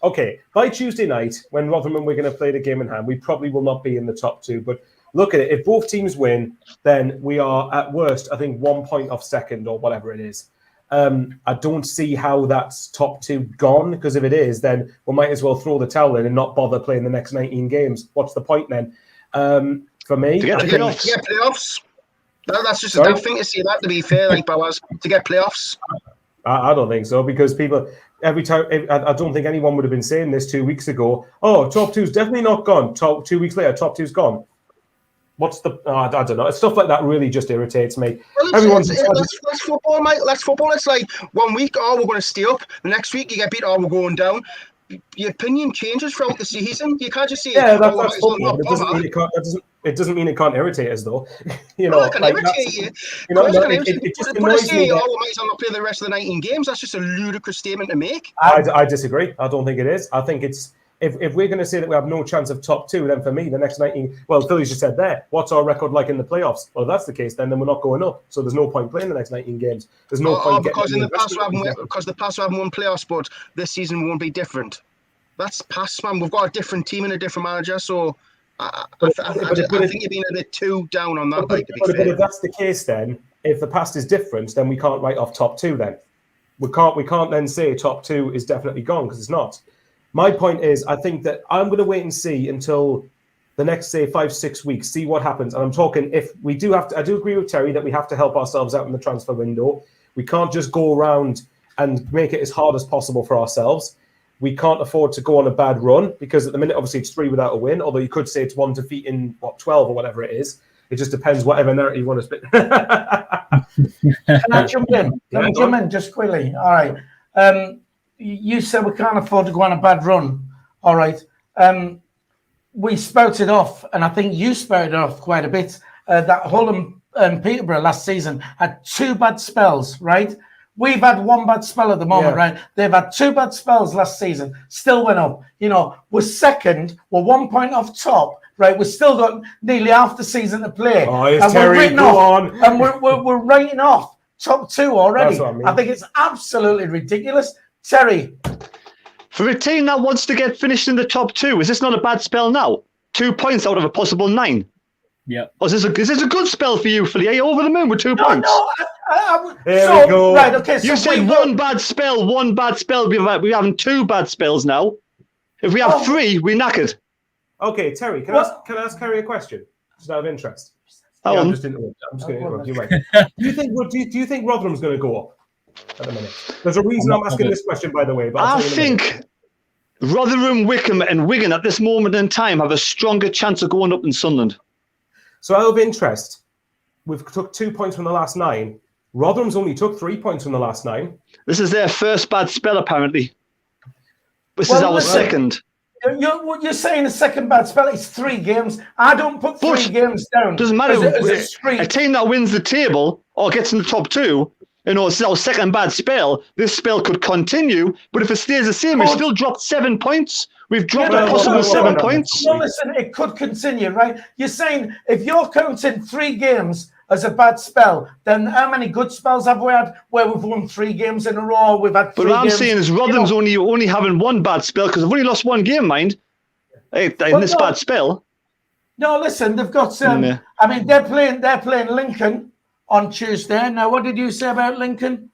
S2: okay, by Tuesday night, when Rotherham and Wigan have played a game in hand, we probably will not be in the top 2. But look at it. If both teams win, then we are at worst, I think, 1 point off second or whatever it is. I don't see how that's top 2 gone, because if it is, then we might as well throw the towel in and not bother playing the next 19 games. What's the point then? For me,
S4: to get playoffs. That's just a dumb thing to say that, to be fair, like Bowers, to get playoffs.
S2: I don't think so, because people every time, I don't think anyone would have been saying this 2 weeks ago. Oh, top 2's definitely not gone. 2 weeks later, top 2's gone. What's the? I don't know. Stuff like that really just irritates me.
S4: Well, that's football, mate. That's football. It's like 1 week, we're going to stay up. The next week, you get beat, we're going down. Your opinion changes throughout the season. You can't just say,
S2: that's football. It doesn't mean it can't irritate us, though.
S4: It can irritate you. It just annoys me. We might as well not play the rest of the 19 games. That's just a ludicrous statement to make.
S2: I disagree. I don't think it is. I think it's if we're going to say that we have no chance of top 2, then for me, the next 19. Well, Philly's just said there. What's our record like in the playoffs? Well, if that's the case, then we're not going up. So there's no point playing the next 19 games. There's no point
S4: because in the past we haven't won playoffs, but this season won't be different. That's past, man. We've got a different team and a different manager, so I think you're being a bit too down on that. But
S2: if that's the case, then if the past is different, then we can't write off top 2. Then we can't then say top 2 is definitely gone, because it's not. My point is, I think that I'm going to wait and see until the next, say, 5-6 weeks, see what happens. And I'm talking if we do have to. I do agree with Terry that we have to help ourselves out in the transfer window. We can't just go around and make it as hard as possible for ourselves. We can't afford to go on a bad run, because at the minute, obviously, it's 3 without a win. Although you could say it's 1 defeat in 12 or whatever it is. It just depends whatever narrative you want to spit.
S1: Can I jump in? Let me jump in just quickly. All right. You said we can't afford to go on a bad run. All right. We spouted off, and I think you spouted off quite a bit, that Hull and Peterborough last season had 2 bad spells, right? We've had 1 bad spell at the moment, right? They've had 2 bad spells last season. Still went up. We're second. We're 1 point off top, right? We've still got nearly half the season to play.
S2: Oh, it's Terry. Go on.
S1: And we're writing off top 2 already. That's what I mean. I think it's absolutely ridiculous. Terry.
S3: For a team that wants to get finished in the top 2, is this not a bad spell now? 2 points out of a possible 9.
S5: Yeah.
S3: Or is this a good spell for you, Philly? Are you over the moon with 2 points?
S2: There we go.
S1: Right, okay. So
S3: you said one bad spell. We're having 2 bad spells now. If we have 3, we're knackered.
S2: Okay, Terry, can I ask Terry a question? Just out of interest. I'm just going to interrupt you. Right. Do you think Rotherham's going to go up at the minute? There's a reason I'm asking this question, by the way. But
S3: I think Rotherham, Wickham and Wigan at this moment in time have a stronger chance of going up than Sunderland.
S2: So out of interest, we've took 2 points from the last 9. Rotherham's only took 3 points from the last 9.
S3: This is their first bad spell, apparently. This is our second.
S1: You're saying a second bad spell. It's 3 games. I don't put 3 games down.
S3: Doesn't matter. A team that wins the table or gets in the top 2, it's our second bad spell. This spell could continue, but if it stays the same, we've still dropped 7 points. We've dropped a possible 7 points.
S1: No, listen, it could continue, right? You're saying if you're counting 3 games as a bad spell, then how many good spells have we had where we've won 3 games in a row? We've had 3
S3: But what I'm
S1: games,
S3: saying is Rotherham's only having 1 bad spell because they've only lost 1 game, mind, in this bad spell.
S1: No, listen, they've got. I mean, they're playing Lincoln on Tuesday. Now, what did you say about Lincoln?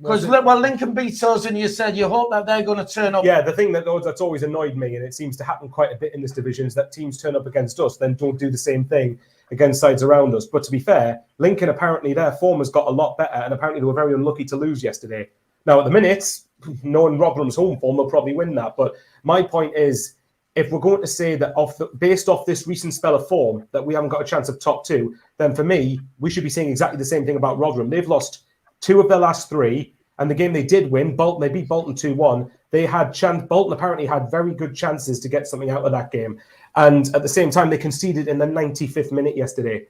S1: Because Lincoln beat us, and you said you hope that they're going to turn up.
S2: Yeah, the thing that's always annoyed me, and it seems to happen quite a bit in this division, is that teams turn up against us, then don't do the same thing against sides around us. But to be fair, Lincoln, apparently their form has got a lot better, and apparently they were very unlucky to lose yesterday. Now, at the minute, knowing Rotherham's home form, they'll probably win that. But my point is, if we're going to say that based off this recent spell of form that we haven't got a chance of top 2, then for me, we should be saying exactly the same thing about Rotherham. They've lost 2 of their last 3, and the game they did win, Bolton, they beat Bolton 2-1. Bolton apparently had very good chances to get something out of that game. And at the same time, they conceded in the 95th minute yesterday.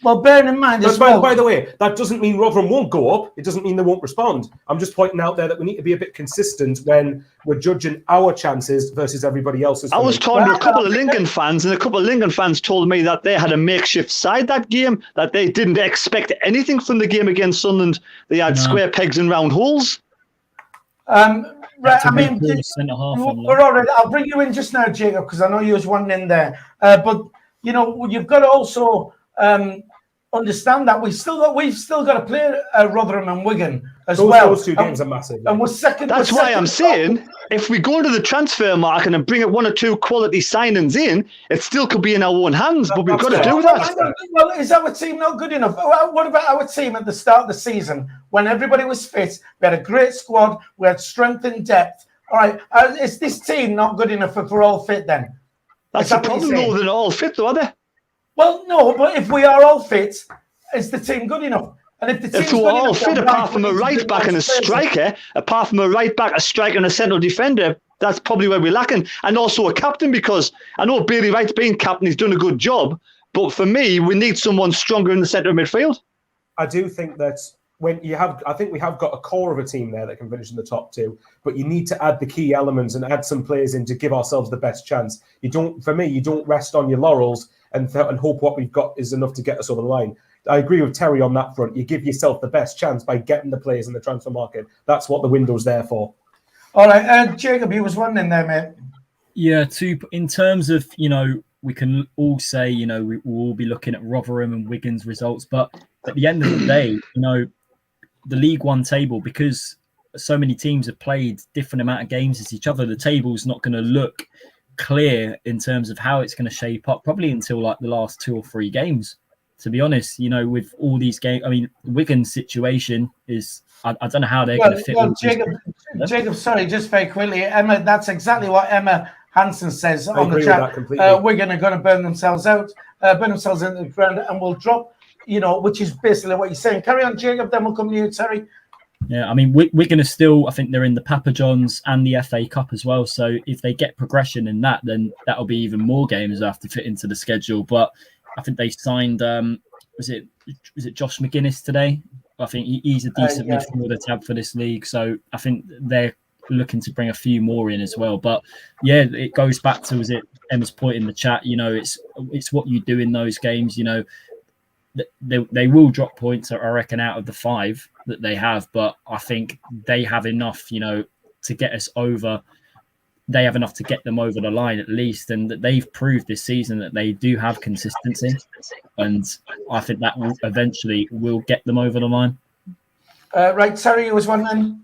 S1: Well, bearing in mind as well.
S2: By the way, that doesn't mean Rotherham won't go up. It doesn't mean they won't respond. I'm just pointing out there that we need to be a bit consistent when we're judging our chances versus everybody else's.
S3: I was talking to a couple of Lincoln fans, and a couple of Lincoln fans told me that they had a makeshift side that game, that they didn't expect anything from the game against Sunderland. They had square pegs and round holes.
S1: Right, I mean, we're already. I'll bring you in just now, Jacob, because I know you was one in there. But you've got to also understand that we've still got to play Rotherham and Wigan as well.
S2: Those 2 games are massive.
S1: And we're second.
S3: That's why I'm saying if we go to the transfer market and bring 1 or 2 quality signings in, it still could be in our own hands. But we've got to do that.
S1: Well, is our team not good enough? What about our team at the start of the season when everybody was fit? We had a great squad. We had strength and depth. All right, is this team not good enough if we're all fit then?
S3: That's the problem, though. They're not all fit, though, are they?
S1: Well, no, but if we are all fit, is the team good enough? And if the team's
S3: we're all fit, apart from a right back and a striker, and a central defender, that's probably where we're lacking. And also a captain, because I know Bailey Wright's been captain, he's done a good job. But for me, we need someone stronger in the centre of midfield.
S2: I do think that I think we have got a core of a team there that can finish in the top 2, but you need to add the key elements and add some players in to give ourselves the best chance. You don't rest on your laurels and hope what we've got is enough to get us over the line. I agree with Terry on that front. You give yourself the best chance by getting the players in the transfer market. That's what the window's there for.
S1: All right, Jacob, you was one in there, mate.
S5: Yeah, in terms of, we can all say, we will all be looking at Rotherham and Wigan's results, but at the end of the day, the League One table, because so many teams have played different amount of games as each other, the table's not going to look clear in terms of how it's going to shape up probably until like the last 2 or 3 games, to be honest. With all these games, I mean, Wigan's situation is I don't know how they're going to fit.
S1: Well, Jacob, sorry, just very quickly, Emma, that's exactly what Emma Hansen says on the chat. Wigan are going to burn themselves out, burn themselves into the ground, and will drop, which is basically what you're saying. Carry on, Jacob, then we'll come to you, Terry.
S5: Yeah, I mean, Wigan are still, I think they're in the Papa John's and the FA Cup as well. So if they get progression in that, then that'll be even more games that have to fit into the schedule. But I think they signed, was it Josh McGuinness today? I think he's a decent midfielder to have for this league. So I think they're looking to bring a few more in as well. But yeah, it goes back to, was it Emma's point in the chat? It's what you do in those games. They will drop points, I reckon, out of the 5 that they have, but I think they have enough, to get us over. They have enough to get them over the line at least, and that they've proved this season that they do have consistency, and I think that will eventually get them over the line.
S1: Right, Terry, you was one then.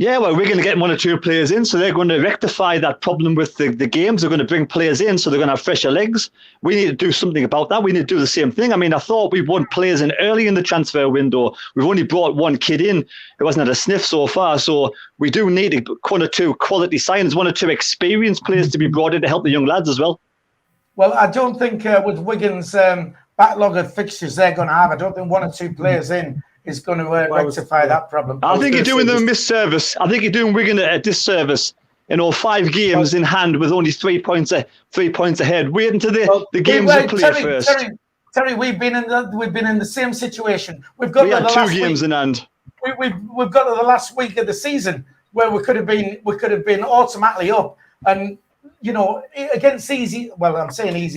S3: Yeah, well, we're going to get 1 or 2 players in, so they're going to rectify that problem with the games. They're going to bring players in, so they're going to have fresher legs. We need to do something about that. We need to do the same thing. I mean, I thought we won players in early in the transfer window. We've only brought 1 kid in who hasn't had a sniff so far, so we do need 1 or 2 quality signings, 1 or 2 experienced players to be brought in to help the young lads as well.
S1: Well, I don't think with Wigan's backlog of fixtures they're going to have, I don't think 1 or 2 players in is going to rectify that problem.
S3: I think you're doing them a misservice. I think you're doing Wigan a disservice. 5 games in hand with only 3 points ahead. Wait until the games are played first.
S1: Terry, we've been in the same situation. We had 2
S3: games in hand.
S1: We've got to the last week of the season where we could have been automatically up, and against easy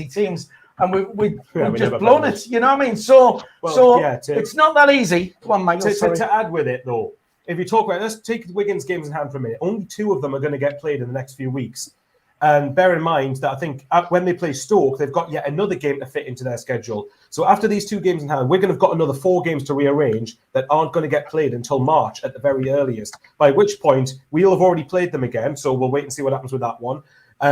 S1: teams. And we've just blown it, you know what I mean? So it's not that easy. Come on, Michael.
S2: To add with it, though, if you talk about, let's take Wigan's games in hand for a minute. Only 2 of them are going to get played in the next few weeks. And bear in mind that I think when they play Stoke, they've got yet another game to fit into their schedule. So after these 2 games in hand, Wigan have got another 4 games to rearrange that aren't going to get played until March at the very earliest, by which point we'll have already played them again. So we'll wait and see what happens with that one.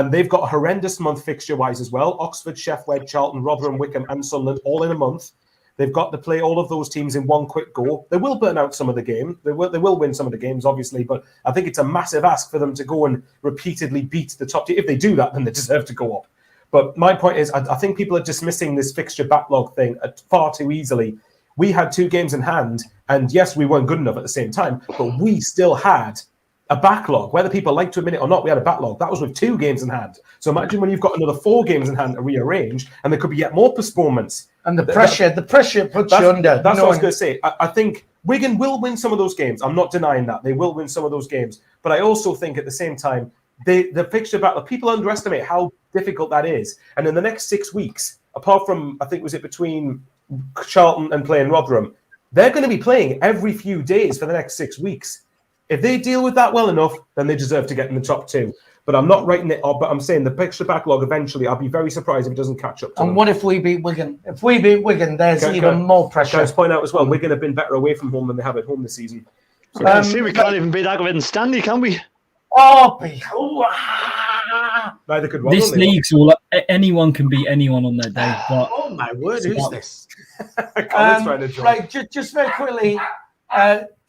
S2: They've got a horrendous month fixture-wise as well. Oxford, Sheffield, Charlton, Rotherham, Wycombe and Sunderland all in a month. They've got to play all of those teams in one quick go. They will burn out some of the game. They will win some of the games, obviously, but I think it's a massive ask for them to go and repeatedly beat the top team. If they do that, then they deserve to go up. But my point is, I think people are dismissing this fixture backlog thing far too easily. We had 2 games in hand, and yes, we weren't good enough at the same time, but we still had a backlog. Whether people like to admit it or not, we had a backlog. That was with 2 games in hand. So imagine when you've got another 4 games in hand to rearrange, and there could be yet more postponements.
S1: And the pressure puts you under.
S2: That's what I was going to say. I think Wigan will win some of those games. I'm not denying that. They will win some of those games. But I also think at the same time, the fixture battle, people underestimate how difficult that is. And in the next 6 weeks, apart from, I think, was it between Charlton and playing Rotherham, they're going to be playing every few days for the next 6 weeks. If they deal with that well enough, then they deserve to get in the top 2. But I'm not writing it off, but I'm saying the fixture backlog eventually, I'll be very surprised if it doesn't catch up to them.
S1: What if we beat Wigan? If we beat Wigan, there's even more pressure.
S2: Can I just point out as well, Wigan have been better away from home than they have at home this season.
S3: So we can't even beat Accrington and Stanley, can we?
S2: Neither could
S5: This league's all anyone can beat anyone on their day. But
S1: oh my word, who's this?
S2: Right,
S1: just very quickly,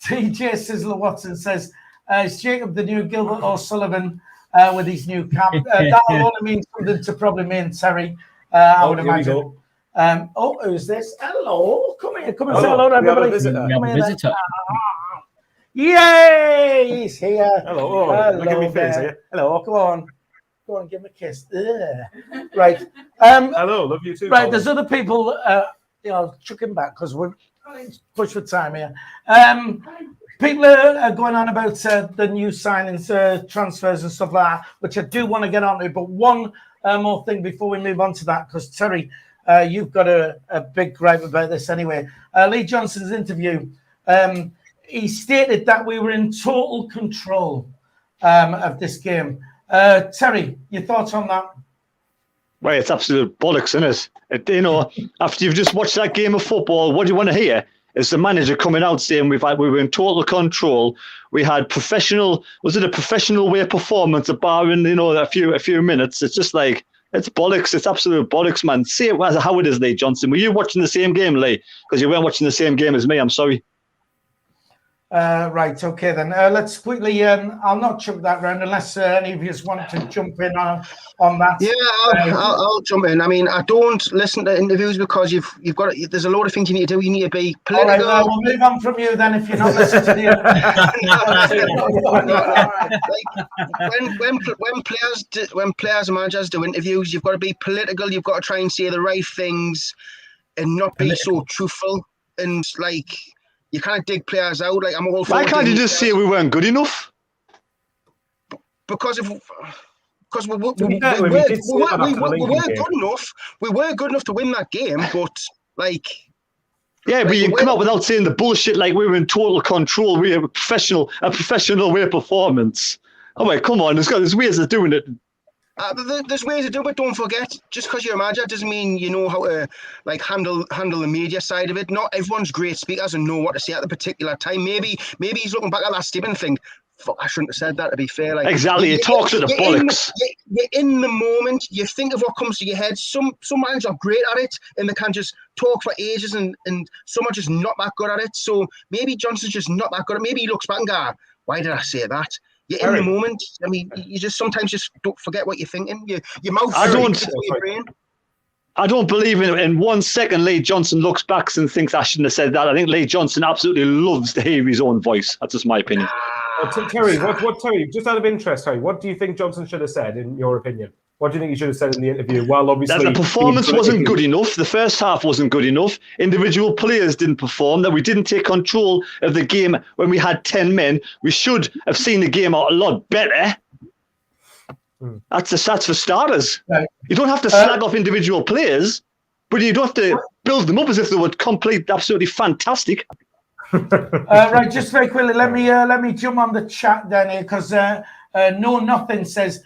S1: TJ Sizzler Watson says, is Jacob the new Gilbert O'Sullivan with his new cap? That'll only mean something to probably me and Terry, I would imagine. Who's this? Hello, come here, come and say hello to everybody.
S5: Come here,
S1: Yay, he's here.
S2: Hello, look at me face here. Hello,
S1: go on, give me a kiss. Right.
S2: Hello, love you too.
S1: Right, there's other people. Chuck him back because we're push for time here. People are going on about the new signings, transfers and stuff like that, which I do want to get on to. But one more thing before we move on to that, because Terry, you've got a big gripe about this anyway. Lee Johnson's interview, he stated that we were in total control of this game. Terry, your thoughts on that?
S3: Well, it's absolute bollocks, isn't it? After you've just watched that game of football, what do you want to hear? Is the manager coming out saying we were in total control. We had professional. Was it a professional way performance, barring a few minutes? It's just like it's bollocks. It's absolute bollocks, man. Say it how it is, Lee Johnson. Were you watching the same game, Lee? Because you weren't watching the same game as me. I'm sorry.
S1: Right, okay then. Let's quickly. I'll not chuck that round unless any of you want to jump in on that.
S4: Yeah, I'll jump in. I mean, I don't listen to interviews because you've got. There's a lot of things you need to do. You need to be political.
S1: All right, we'll move on from you then if you're not listening to the. When players and managers do interviews, you've got to be political. You've got to try and say the right things, and not be so truthful and like. You can't dig players out. Like I'm all.
S3: Why can't you just say we weren't good enough?
S4: Because we were good enough. We were good enough to win that game, but like.
S3: Yeah, but you can come out without saying the bullshit like we were in total control. We were a professional way performance. Oh wait, come on! There's ways of doing it.
S4: There's ways to do it. Don't forget, just because you're a manager doesn't mean you know how to like handle the media side of it. Not everyone's great speakers and know what to say at the particular time. Maybe he's looking back at that Stephen thing. fuck, I shouldn't have said that, to be fair. Like,
S3: exactly, it talks to the bollocks.
S4: You're in the moment, you think of what comes to your head. Some managers are great at it, and they can just talk for ages, and some are just not that good at it. So maybe Johnson's just not that good at it. Maybe he looks back and goes, why did I say that? You're in the moment. I mean, you just sometimes just don't forget what you're thinking. Your mouth.
S3: I don't believe in 1 second Lee Johnson looks back and thinks I shouldn't have said that. I think Lee Johnson absolutely loves to hear his own voice. That's just my opinion.
S2: Terry, Terry, just out of interest, Terry, what do you think Johnson should have said, in your opinion? What do you think he should have said in the interview? Well, obviously,
S3: that the performance wasn't good enough. The first half wasn't good enough. Individual players didn't perform. That we didn't take control of the game when we had 10 men. We should have seen the game out a lot better. That's for starters. Right. You don't have to slag off individual players, but you don't have to build them up as if they were absolutely fantastic.
S1: Right, just very quickly, let me jump on the chat down here, because No Nothing says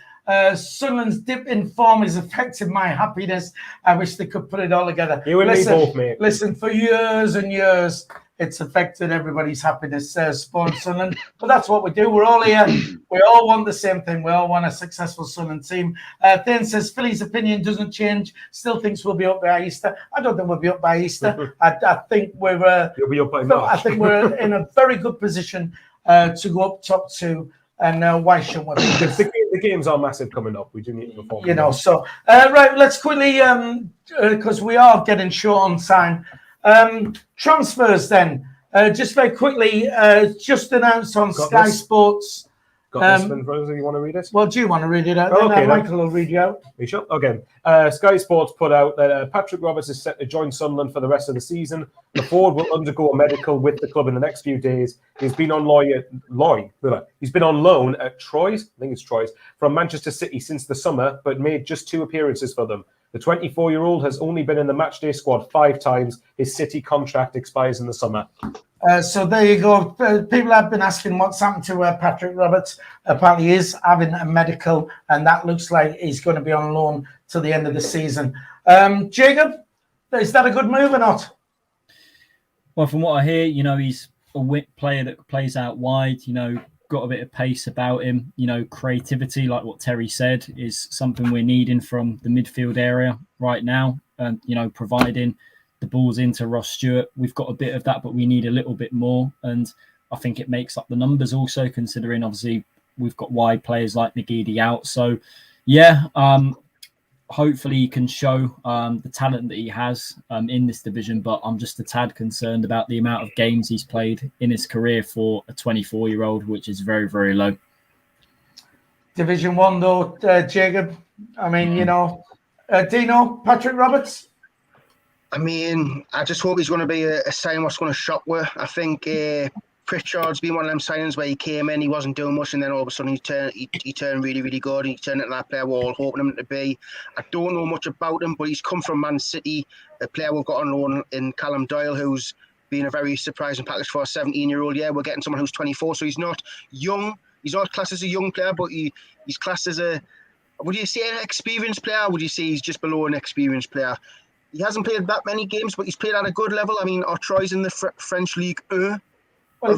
S1: Sunderland's dip in form has affected my happiness. I wish they could put it all together.
S2: You and me both, mate.
S1: Listen, for years and years, it's affected everybody's happiness, Spawn Sunderland. But that's what we do. We're all here. We all want the same thing. We all want a successful Sunderland team. Thane says Philly's opinion doesn't change. Still thinks we'll be up by Easter. I don't think we'll be up by Easter. I think we're.
S2: You'll be up by March.
S1: I think we're in a very good position to go up top two. And why shouldn't we?
S2: The games are massive coming up. We do need to perform.
S1: So right. Let's quickly, because we are getting short on time. Transfers then, just very quickly, just announced on Sky Sports.
S2: Got this, brothers, you want to read it?
S1: Well, do you want to read it out?
S2: Okay,
S1: Michael will read you out.
S2: Are you sure? Okay. Sky Sports put out that Patrick Roberts is set to join Sunderland for the rest of the season. The forward will undergo a medical with the club in the next few days. He's been on He's been on loan at Troyes, I think it's Troyes, from Manchester City since the summer, but made just 2 appearances for them. The 24-year-old has only been in the matchday squad 5 times. His City contract expires in the summer.
S1: So there you go. People have been asking what's happened to Patrick Roberts. Apparently he is having a medical, and that looks like he's going to be on loan till the end of the season. Jacob, is that a good move or not?
S5: Well, from what I hear, he's a player that plays out wide, got a bit of pace about him. Creativity, like what Terry said, is something we're needing from the midfield area right now. Providing the balls into Ross Stewart. We've got a bit of that, but we need a little bit more. And I think it makes up the numbers also, considering obviously we've got wide players like Nagidi out. So, yeah, hopefully he can show the talent that he has in this division. But I'm just a tad concerned about the amount of games he's played in his career for a 24-year-old, which is very, very low.
S1: Division 1, though, Jacob. I mean, Dino, Patrick Roberts.
S4: I mean, I just hope he's going to be a sign what's going to shock with. I think Pritchard's been one of them signings where he came in, he wasn't doing much, and then all of a sudden he turned really, really good. He turned into that player we're all hoping him to be. I don't know much about him, but he's come from Man City, a player we've got on loan in Callum Doyle, who's been a very surprising package for a 17-year-old. Yeah, we're getting someone who's 24, so he's not young. He's not classed as a young player, but he's classed as would you say an experienced player? Would you say he's just below an experienced player? He hasn't played that many games, but he's played at a good level. I mean, our Troyes in the French League.
S1: Well,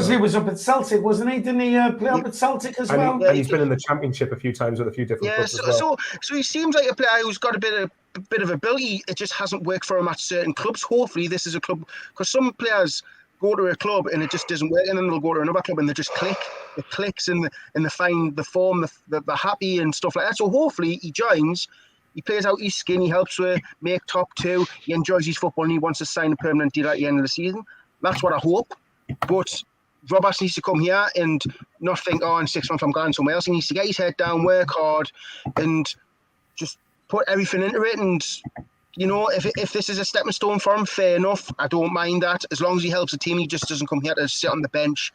S1: he was up at Celtic, wasn't he? Didn't he play up at Celtic as well?
S2: And he's been in the Championship a few times with a few different clubs as well.
S4: So he seems like a player who's got a bit of ability. It just hasn't worked for him at certain clubs. Hopefully, this is a club, because some players go to a club and it just doesn't work, and then they'll go to another club and they just click. It clicks and they find the form, they're happy and stuff like that. So hopefully he joins. He plays out his skin. He helps make top 2. He enjoys his football and he wants to sign a permanent deal at the end of the season. That's what I hope. But Roberts needs to come here and not think, in 6 months I'm going somewhere else. He needs to get his head down, work hard, and just put everything into it. And, if this is a stepping stone for him, fair enough. I don't mind that. As long as he helps the team, he just doesn't come here to sit on the bench.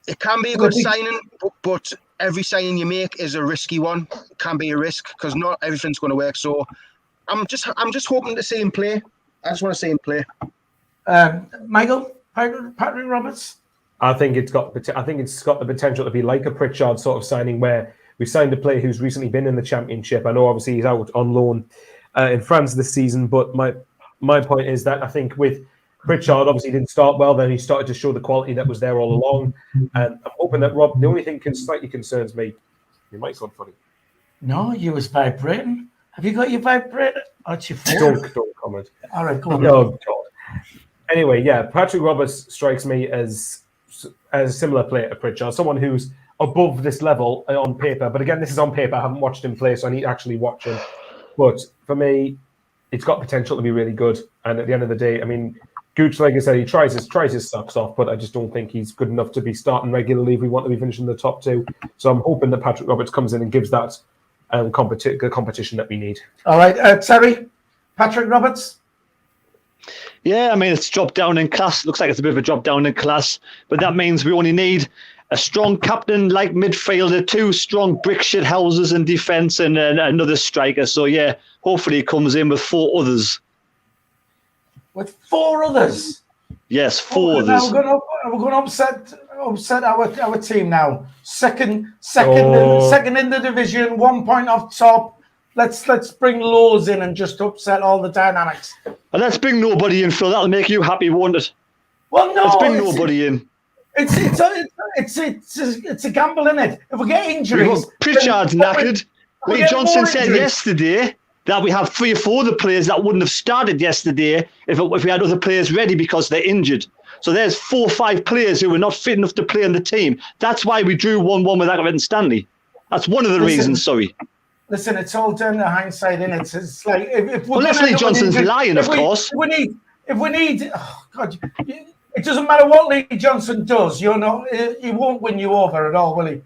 S4: It can be a good signing, but every signing you make is a risky one. It can be a risk because not everything's going to work. So I'm just hoping to see him play. I just want to see him play.
S1: Michael, Patrick Roberts.
S2: I think it's got the potential to be like a Pritchard sort of signing, where we signed a player who's recently been in the Championship. I know obviously he's out on loan in France this season, but my point is that I think with Pritchard obviously didn't start well, then he started to show the quality that was there all along. And I'm hoping that Rob, the only thing slightly concerns me, your mic's on funny.
S1: No, you was vibrating. Have you got your vibrator? Oh, it's your phone.
S2: Don't comment.
S1: All right, go on.
S2: Oh, God. Anyway, yeah, Patrick Roberts strikes me as a similar player to Pritchard, someone who's above this level on paper. But again, this is on paper. I haven't watched him play, so I need to actually watch him. But for me, it's got potential to be really good. And at the end of the day, I mean, Gooch, like I said, he tries his socks off, but I just don't think he's good enough to be starting regularly if we want to be finishing the top two. So I'm hoping that Patrick Roberts comes in and gives that competition that we need.
S1: All right, Terry, Patrick Roberts.
S3: Yeah, I mean, it's dropped down in class. Looks like it's a bit of a drop down in class, but that means we only need a strong captain like midfielder, 2 strong brick shit houses in defence, and another striker. So, yeah, hopefully he comes in with 4 others.
S1: With 4 others?
S3: Yes, 4 others.
S1: We're going to upset our team now. Second in the division, 1 point off top. Let's bring Lowe's in and just upset all the dynamics.
S3: And let's bring nobody in, Phil. That'll make you happy, won't it?
S1: Well, no.
S3: Let's bring nobody in.
S1: It's a gamble, isn't it? If we get injuries,
S3: Pritchard's knackered. Lee Johnson said yesterday that we have 3 or 4 other players that wouldn't have started yesterday if we had other players ready because they're injured. So there's 4 or 5 players who were not fit enough to play in the team. That's why we drew 1-1 with Accrington Stanley. That's one of the reasons. Sorry.
S1: Listen, it's all down to hindsight, isn't it? It's like if
S3: unless Lee Johnson's lying, of course.
S1: If we need, oh God, it doesn't matter what Lee Johnson does. He won't win you over at all, will he?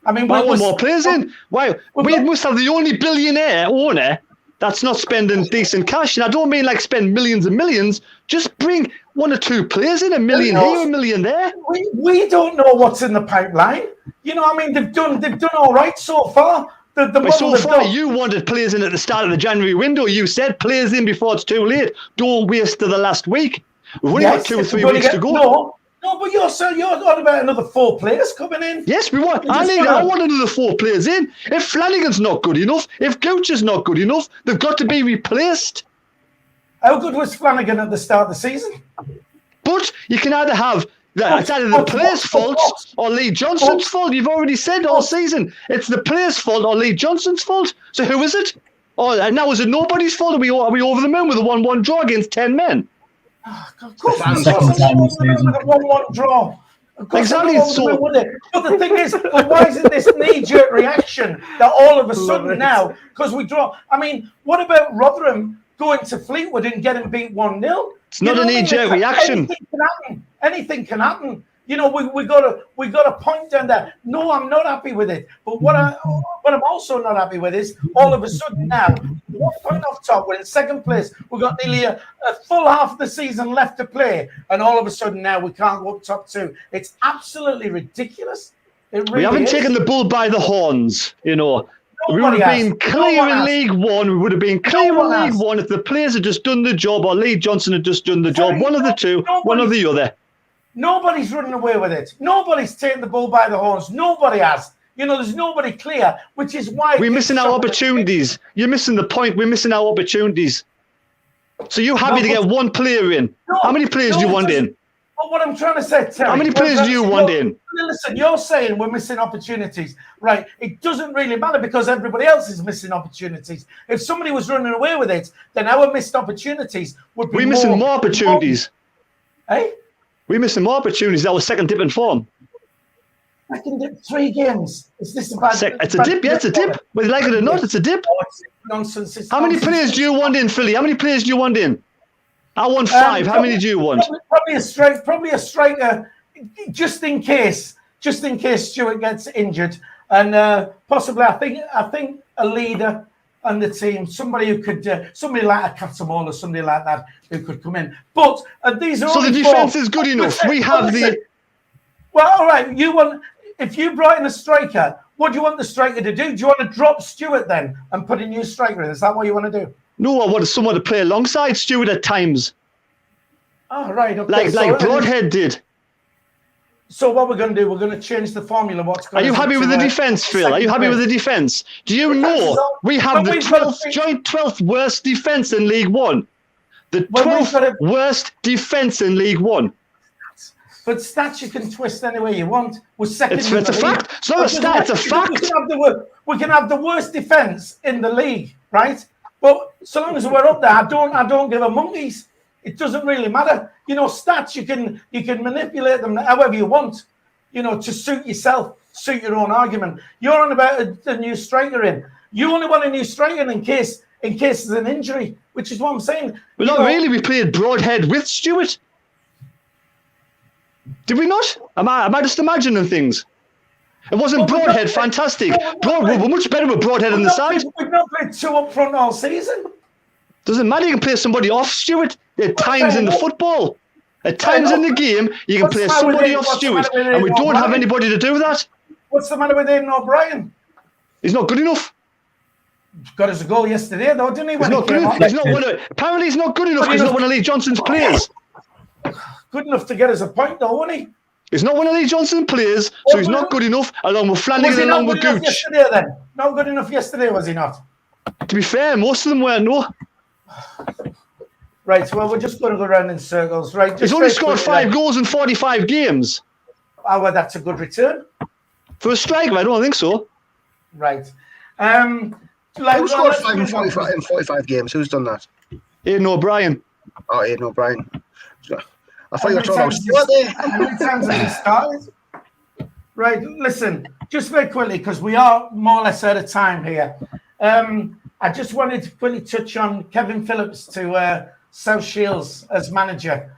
S1: I mean,
S3: why want more players in? Why? We must have the only billionaire owner that's not spending decent cash. And I don't mean like spend millions and millions. Just bring 1 or 2 players in, $1 million here, $1 million there.
S1: We don't know what's in the pipeline. You know, I mean, they've done all right so far.
S3: So far, you wanted players in at the start of the January window. You said players in before it's too late. Don't waste to the last week. We've only got 2 or 3 weeks to go.
S1: No, but you're on about another 4 players coming in.
S3: Yes, we want. I want another 4 players in. If Flanagan's not good enough, if Gooch is not good enough, they've got to be replaced.
S1: How good was Flanagan at the start of the season?
S3: But you can either have it's either the players' fault or Lee Johnson's fault. You've already said all season it's the players' fault or Lee Johnson's fault. So who is it? And now is it nobody's fault? Are we over the moon with a 1-1 draw against 10 men?
S1: Of course, with a 1-1 draw.
S3: Exactly.
S1: But the thing is, why is it this knee-jerk reaction that all of a sudden now, because we draw? I mean, what about Rotherham going to Fleetwood and getting beat 1-0?
S3: It's not a knee-jerk reaction.
S1: Anything can happen. You know, we got a point down there. No, I'm not happy with it. But what I'm also not happy with is all of a sudden now, 1 point off top, we're in second place. We've got nearly a full half of the season left to play, and all of a sudden now we can't go up top 2. It's absolutely ridiculous.
S3: We haven't taken the bull by the horns, you know. We would have been clear in League One. We would have been clear in League One if the players had just done the job or Lee Johnson had just done the job. One of the two, one or the other.
S1: Nobody's running away with it. Nobody's taking the bull by the horns. Nobody has. You know, there's nobody clear, which is why...
S3: We're missing our opportunities. You're missing the point. We're missing our opportunities. So you're happy to get 1 player in. How many players do you want in?
S1: But what I'm trying to say, Terry...
S3: How many players do you want in?
S1: Listen, you're saying we're missing opportunities, right? It doesn't really matter because everybody else is missing opportunities. If somebody was running away with it, then our missed opportunities would be
S3: We're missing more opportunities.
S1: Eh?
S3: We're missing more opportunities. That was second dip in form.
S1: Second dip, 3 games. Is this a bad...
S3: It's a dip, yeah, it's a dip. Whether you like it or not, it's a dip.
S1: It's nonsense.
S3: How many players do you want in, Philly? How many players do you want in? I want 5. How many do you want?
S1: Probably a striker, just in case Stuart gets injured, and possibly I think a leader on the team, somebody who could, somebody like a Catamol or somebody like that who could come in. But these are
S3: so the defense is good enough. We have the.
S1: Well, all right. If you brought in a striker, what do you want the striker to do? Do you want to drop Stuart then and put a new striker in? Is that what you want to do?
S3: No, I want someone to play alongside Stuart at times.
S1: Oh, right. Okay.
S3: Like Broadhead did.
S1: So what we're going to do, we're going to change the formula.
S3: Are you happy with the defence, Phil? Are you happy with the defence? Do you know we have the 12th worst defence in League One? The 12th worst defence in League One.
S1: But stats you can twist any way you want. We're second.
S3: It's a fact. It's not a stat. It's a fact.
S1: We can have the worst defence in the league, right? But so long as we're up there, I don't give a monkeys. It doesn't really matter. You know, stats you can manipulate them however you want. You know, to suit yourself, suit your own argument. You're on about a new striker in. You only want a new striker in case there's an injury, which is what I'm saying.
S3: Well, not really. We played Broadhead with Stewart. Did we not? Am I just imagining things? It wasn't Broadhead fantastic. We're much better with Broadhead on the side.
S1: We've not played two up front all season.
S3: Doesn't matter. You can play somebody off Stewart at times in the football. At times in the game, you can play somebody off Stewart, and we don't have anybody to do that.
S1: What's the matter with Aidan O'Brien?
S3: He's not good enough.
S1: Got us a goal yesterday, though, didn't he?
S3: He's not good enough. Apparently, he's not good enough because he's not one of Lee Johnson's players.
S1: Good enough to get us a point, though, wasn't he?
S3: He's not one of Lee Johnson's players, so he's not good enough, along with Flanagan and along with Gooch.
S1: Yesterday, then? Not good enough yesterday, was he not?
S3: To be fair, most of them weren't, no.
S1: Right, well, we're just going to go around in circles, right?
S3: He's only scored 5 goals in 45 games.
S1: Oh, well, that's a good return.
S3: For a striker, I don't think so.
S1: Right.
S4: Who scored 5 in 45 games? Who's done that?
S3: Aidan O'Brien.
S4: Oh, Aidan O'Brien. I thought you were talking about Stewart there.
S1: How many times have he started? Right, listen, just very quickly, because we are more or less out of time here. I just wanted to quickly touch on Kevin Phillips to South Shields as manager.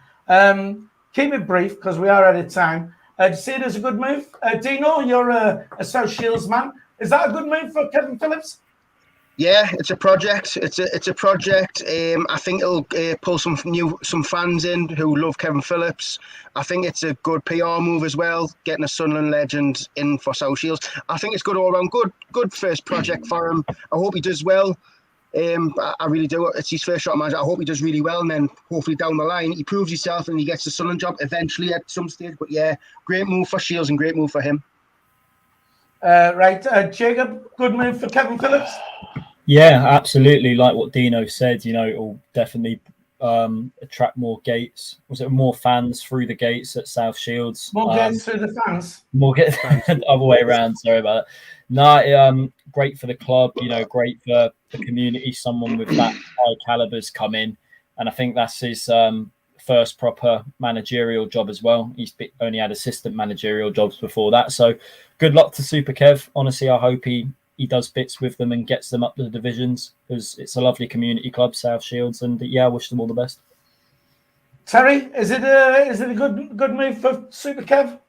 S1: Keep it brief, because we are out of time. Do you see it as a good move? Dino, you're a South Shields man. Is that a good move for Kevin Phillips?
S4: Yeah, it's a project. It's a project. I think it'll pull some fans in who love Kevin Phillips. I think it's a good PR move as well, getting a Sunderland legend in for South Shields. I think it's good all around. Good first project for him. I hope he does well. I really do. It's his first shot manager. I hope he does really well, and then hopefully down the line he proves himself and he gets the Sunderland job eventually at some stage. But yeah, great move for Shields and great move for him.
S1: Jacob, good move for Kevin Phillips.
S5: Yeah, absolutely. Like what Dino said, you know, it'll definitely attract more gates. Was it more fans through the gates at South Shields?
S1: More gates through the fans.
S5: More gates the other way around. Sorry about that. No, great for the club. You know, great for the community. Someone with that high calibers come in, and I think that's his first proper managerial job as well. He's only had assistant managerial jobs before that. So, good luck to Super Kev. Honestly, I hope he does bits with them and gets them up to the divisions, because it's a lovely community club, South Shields, and yeah, I wish them all the best.
S1: Terry, is it a good move for Super Kev?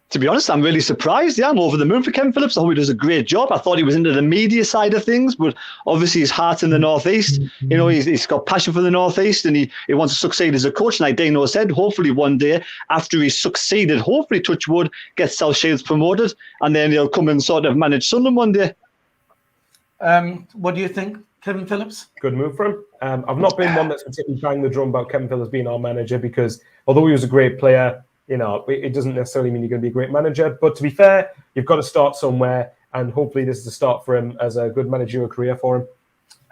S3: To be honest, I'm really surprised. Yeah, I'm over the moon for Kevin Phillips. I hope he does a great job. I thought he was into the media side of things, but obviously his heart's in the Northeast. You know, he's got passion for the Northeast, and he wants to succeed as a coach. And like Dino said, hopefully one day after he's succeeded, hopefully touch wood, gets South Shields promoted, and then he'll come and sort of manage Sunderland one day.
S1: What do you think, Kevin Phillips?
S2: Good move for him. I've not been one that's particularly banged the drum about Kevin Phillips being our manager, because although he was a great player, you know, it doesn't necessarily mean you're going to be a great manager. But to be fair, you've got to start somewhere, and hopefully this is the start for him as a good managerial career for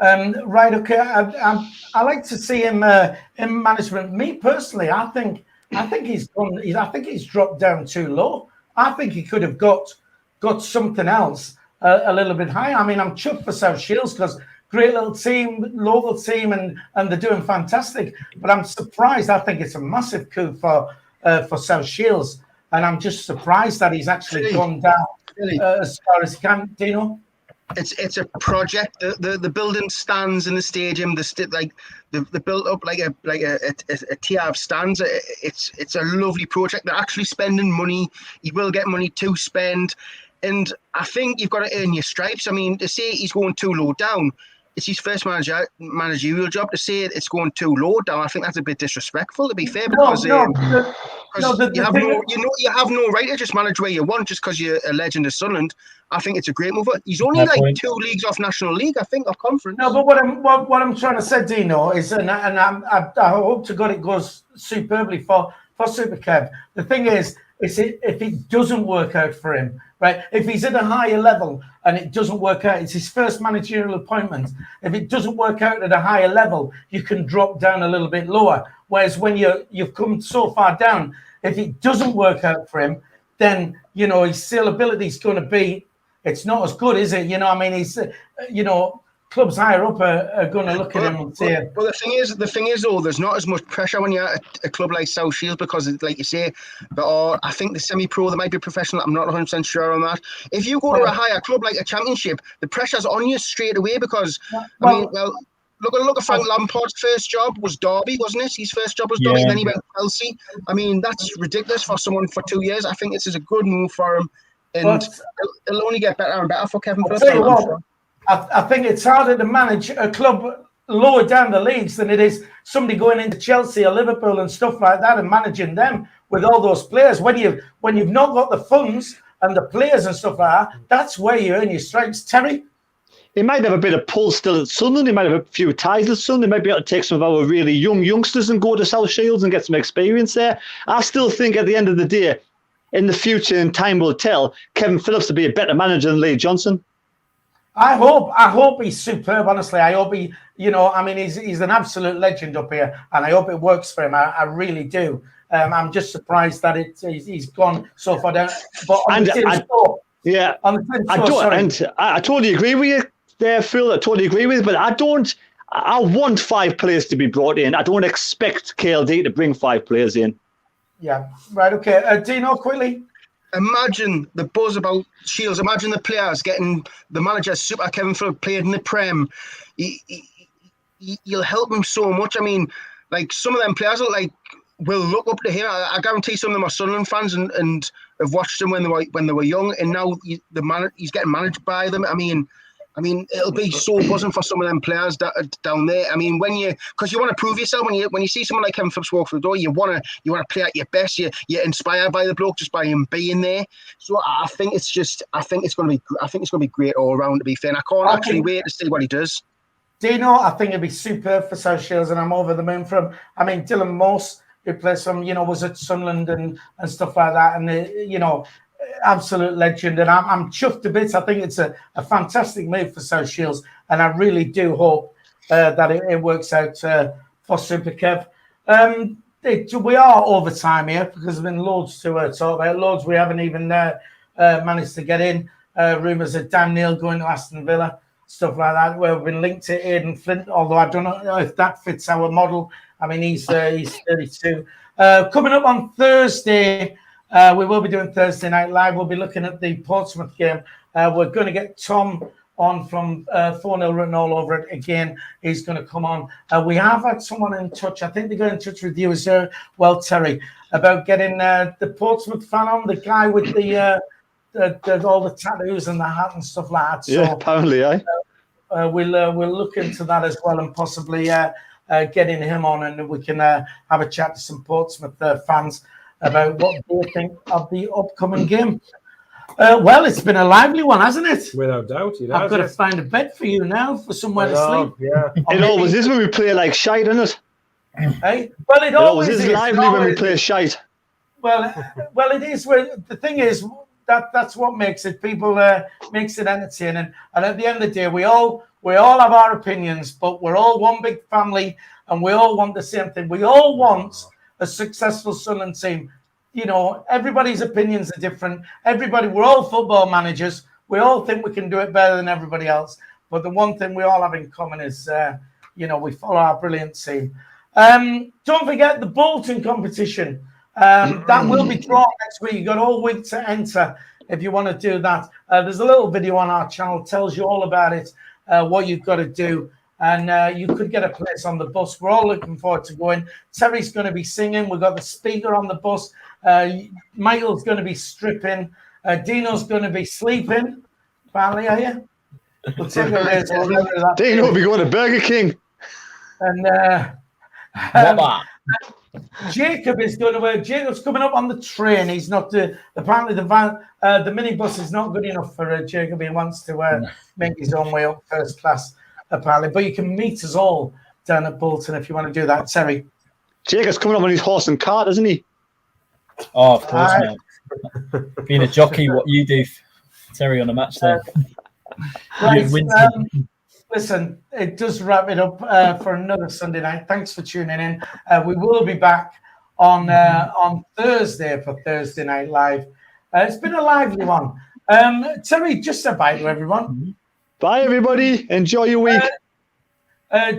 S2: him.
S1: Right, okay. I like to see him in management. Me personally, I think he's gone. I think he's dropped down too low. I think he could have got something else a little bit higher. I mean, I'm chuffed for South Shields because great little team, local team, and they're doing fantastic. But I'm surprised. I think it's a massive coup for South Shields, and I'm just surprised that he's actually gone down as far as he can. Dino,
S4: it's a project. The building stands in the stadium. The built up like a tier of stands. It's a lovely project. They're actually spending money. You will get money to spend, and I think you've got to earn your stripes. I mean, to say he's going too low down, it's his first managerial job. To say it's going too low down, I think that's a bit disrespectful, to be fair, because you have no right to just manage where you want just because you're a legend of Sunderland. I think it's a great move. He's only like 2 leagues off National League, I think, or Conference.
S1: No, but what I'm trying to say, Dino, is, and I hope to God it goes superbly for Super Kev. The thing is, if it doesn't work out for him, right? If he's at a higher level and it doesn't work out, it's his first managerial appointment. If it doesn't work out at a higher level, you can drop down a little bit lower. Whereas when you've come so far down, if it doesn't work out for him, then his saleability is going to be. It's not as good, is it? I mean, he's clubs higher up are going to look at him and say.
S4: Well, the thing is, though, there's not as much pressure when you're at a club like South Shields because, like you say, I think the semi-pro, they might be professional. I'm not 100% sure on that. If you go to a higher club like a Championship, the pressure's on you straight away because, look at Frank Lampard's first job was Derby, wasn't it? His first job was Derby, and then he went to Chelsea. I mean, that's ridiculous for someone for 2 years. I think this is a good move for him, and it'll only get better and better for Kevin Phillips.
S1: I think it's harder to manage a club lower down the leagues than it is somebody going into Chelsea or Liverpool and stuff like that and managing them with all those players. When you've not got the funds and the players and stuff like that, that's where you earn your stripes. Terry?
S3: He might have a bit of pull still at Sunderland. He might have a few ties at Sunderland. He might be able to take some of our really young youngsters and go to South Shields and get some experience there. I still think at the end of the day, in the future, and time will tell, Kevin Phillips will be a better manager than Lee Johnson.
S1: I hope he's superb. Honestly, I hope he. He's an absolute legend up here, and I hope it works for him. I really do. I'm just surprised that he's gone so far down. But I totally agree with you there, Phil. I totally agree with you, but I want 5 players to be brought in. I don't expect KLD to bring 5 players in. Yeah, right. Okay, Dino, quickly.
S4: Imagine the buzz about Shields. Imagine the players getting the manager, Super Kevin Phillips, played in the Prem. You'll help them so much. I mean, like some of them players will look up to him. I guarantee some of them are Sunderland fans and have watched him when they were young, and now he's getting managed by them. I mean, it'll be so buzzing for some of them players down there. I mean, because you want to prove yourself when you see someone like Kevin Phillips walk through the door, you want to play at your best. You're inspired by the bloke just by him being there. So I think it's going to be great all around. To be fair, and I can't actually wait to see what he does.
S1: Dino, I think it'd be superb for South Shields, and I'm over the moon for him. I mean, Dylan Morse, who plays from was at Sunderland and stuff like that, and absolute legend, and I'm chuffed to bits. I think it's a fantastic move for South Shields, and I really do hope that it works out for Super Kev. We are over time here because there's been loads to talk about. Loads we haven't even managed to get in. Rumours of Dan Neil going to Aston Villa, stuff like that. We've been linked to Aidan Flint, although I don't know if that fits our model. I mean, he's 32. Coming up on Thursday. We will be doing Thursday Night Live. We'll be looking at the Portsmouth game. We're going to get Tom on from 4-0 written all over it again. He's going to come on. We have had someone in touch. I think they got in touch with you, Terry, about getting the Portsmouth fan on, the guy with the all the tattoos and the hat and stuff like that. So,
S3: apparently,
S1: we'll look into that as well and possibly getting him on, and we can have a chat to some Portsmouth fans about what they think of the upcoming game. Well, it's been a lively one, hasn't it?
S2: Without doubt.
S1: I've got to find a bed for you now for somewhere to sleep.
S2: Yeah.
S3: It always is when we play like shite, isn't it?
S1: Hey? Well, it always is
S3: lively when we play shite.
S1: Well, it is. The thing is that's what makes it. People makes it entertaining. And at the end of the day, we all have our opinions, but we're all one big family, and we all want the same thing. We all want a successful Sunderland team. Everybody's opinions are different. We're all football managers. We all think we can do it better than everybody else. But the one thing we all have in common is, we follow our brilliant team. Don't forget the Bolton competition. That will be drawn next week. You've got all week to enter if you want to do that. There's a little video on our channel, tells you all about it, what you've got to do. And you could get a place on the bus. We're all looking forward to going. Terry's going to be singing. We've got the speaker on the bus. Michael's going to be stripping. Dino's going to be sleeping. Finally, are you? We'll take a race.
S3: Dino will be going to Burger King.
S1: And Jacob is going to. Jacob's coming up on the train. He's not. Apparently, the minibus is not good enough for Jacob. He wants to make his own way up first class. Apparently, but you can meet us all down at Bolton if you want to do that, Terry.
S3: Jacob's coming up on his horse and cart, isn't he?
S5: Oh, of course, mate. Being a jockey, what you do, Terry, on a match day.
S1: Right. Listen, it does wrap it up for another Sunday night. Thanks for tuning in. We will be back on Thursday for Thursday Night Live. It's been a lively one. Terry, just say bye to everyone.
S3: Bye, everybody. Enjoy your week.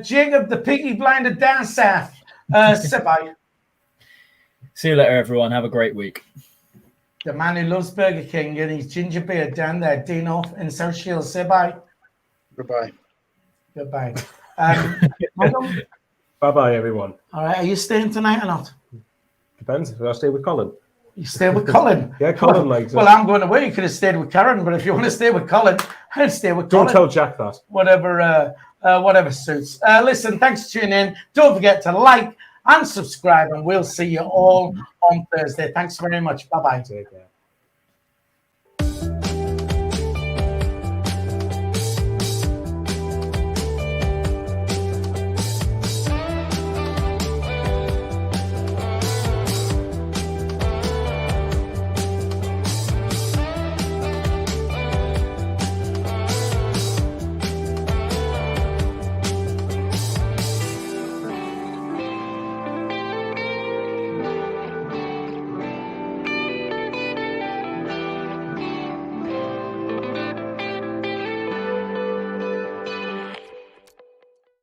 S1: Jacob, the Peaky Blinder down south. Say bye.
S5: See you later, everyone. Have a great week.
S1: The man who loves Burger King and his ginger beer down there, Dino in South Shields. Say bye.
S4: Goodbye.
S1: Goodbye.
S2: Bye-bye, everyone.
S1: All right. Are you staying tonight or not?
S2: Depends. Will I stay with Colin?
S1: You stay with Colin?
S2: Yeah, Colin likes it.
S1: Well, I'm going away. You could have stayed with Karen, but if you want to stay with Colin, I'll stay with Colin.
S2: Don't tell Jack that.
S1: Whatever suits. Listen, thanks for tuning in. Don't forget to like and subscribe, and we'll see you all on Thursday. Thanks very much. Bye-bye.
S2: Take care.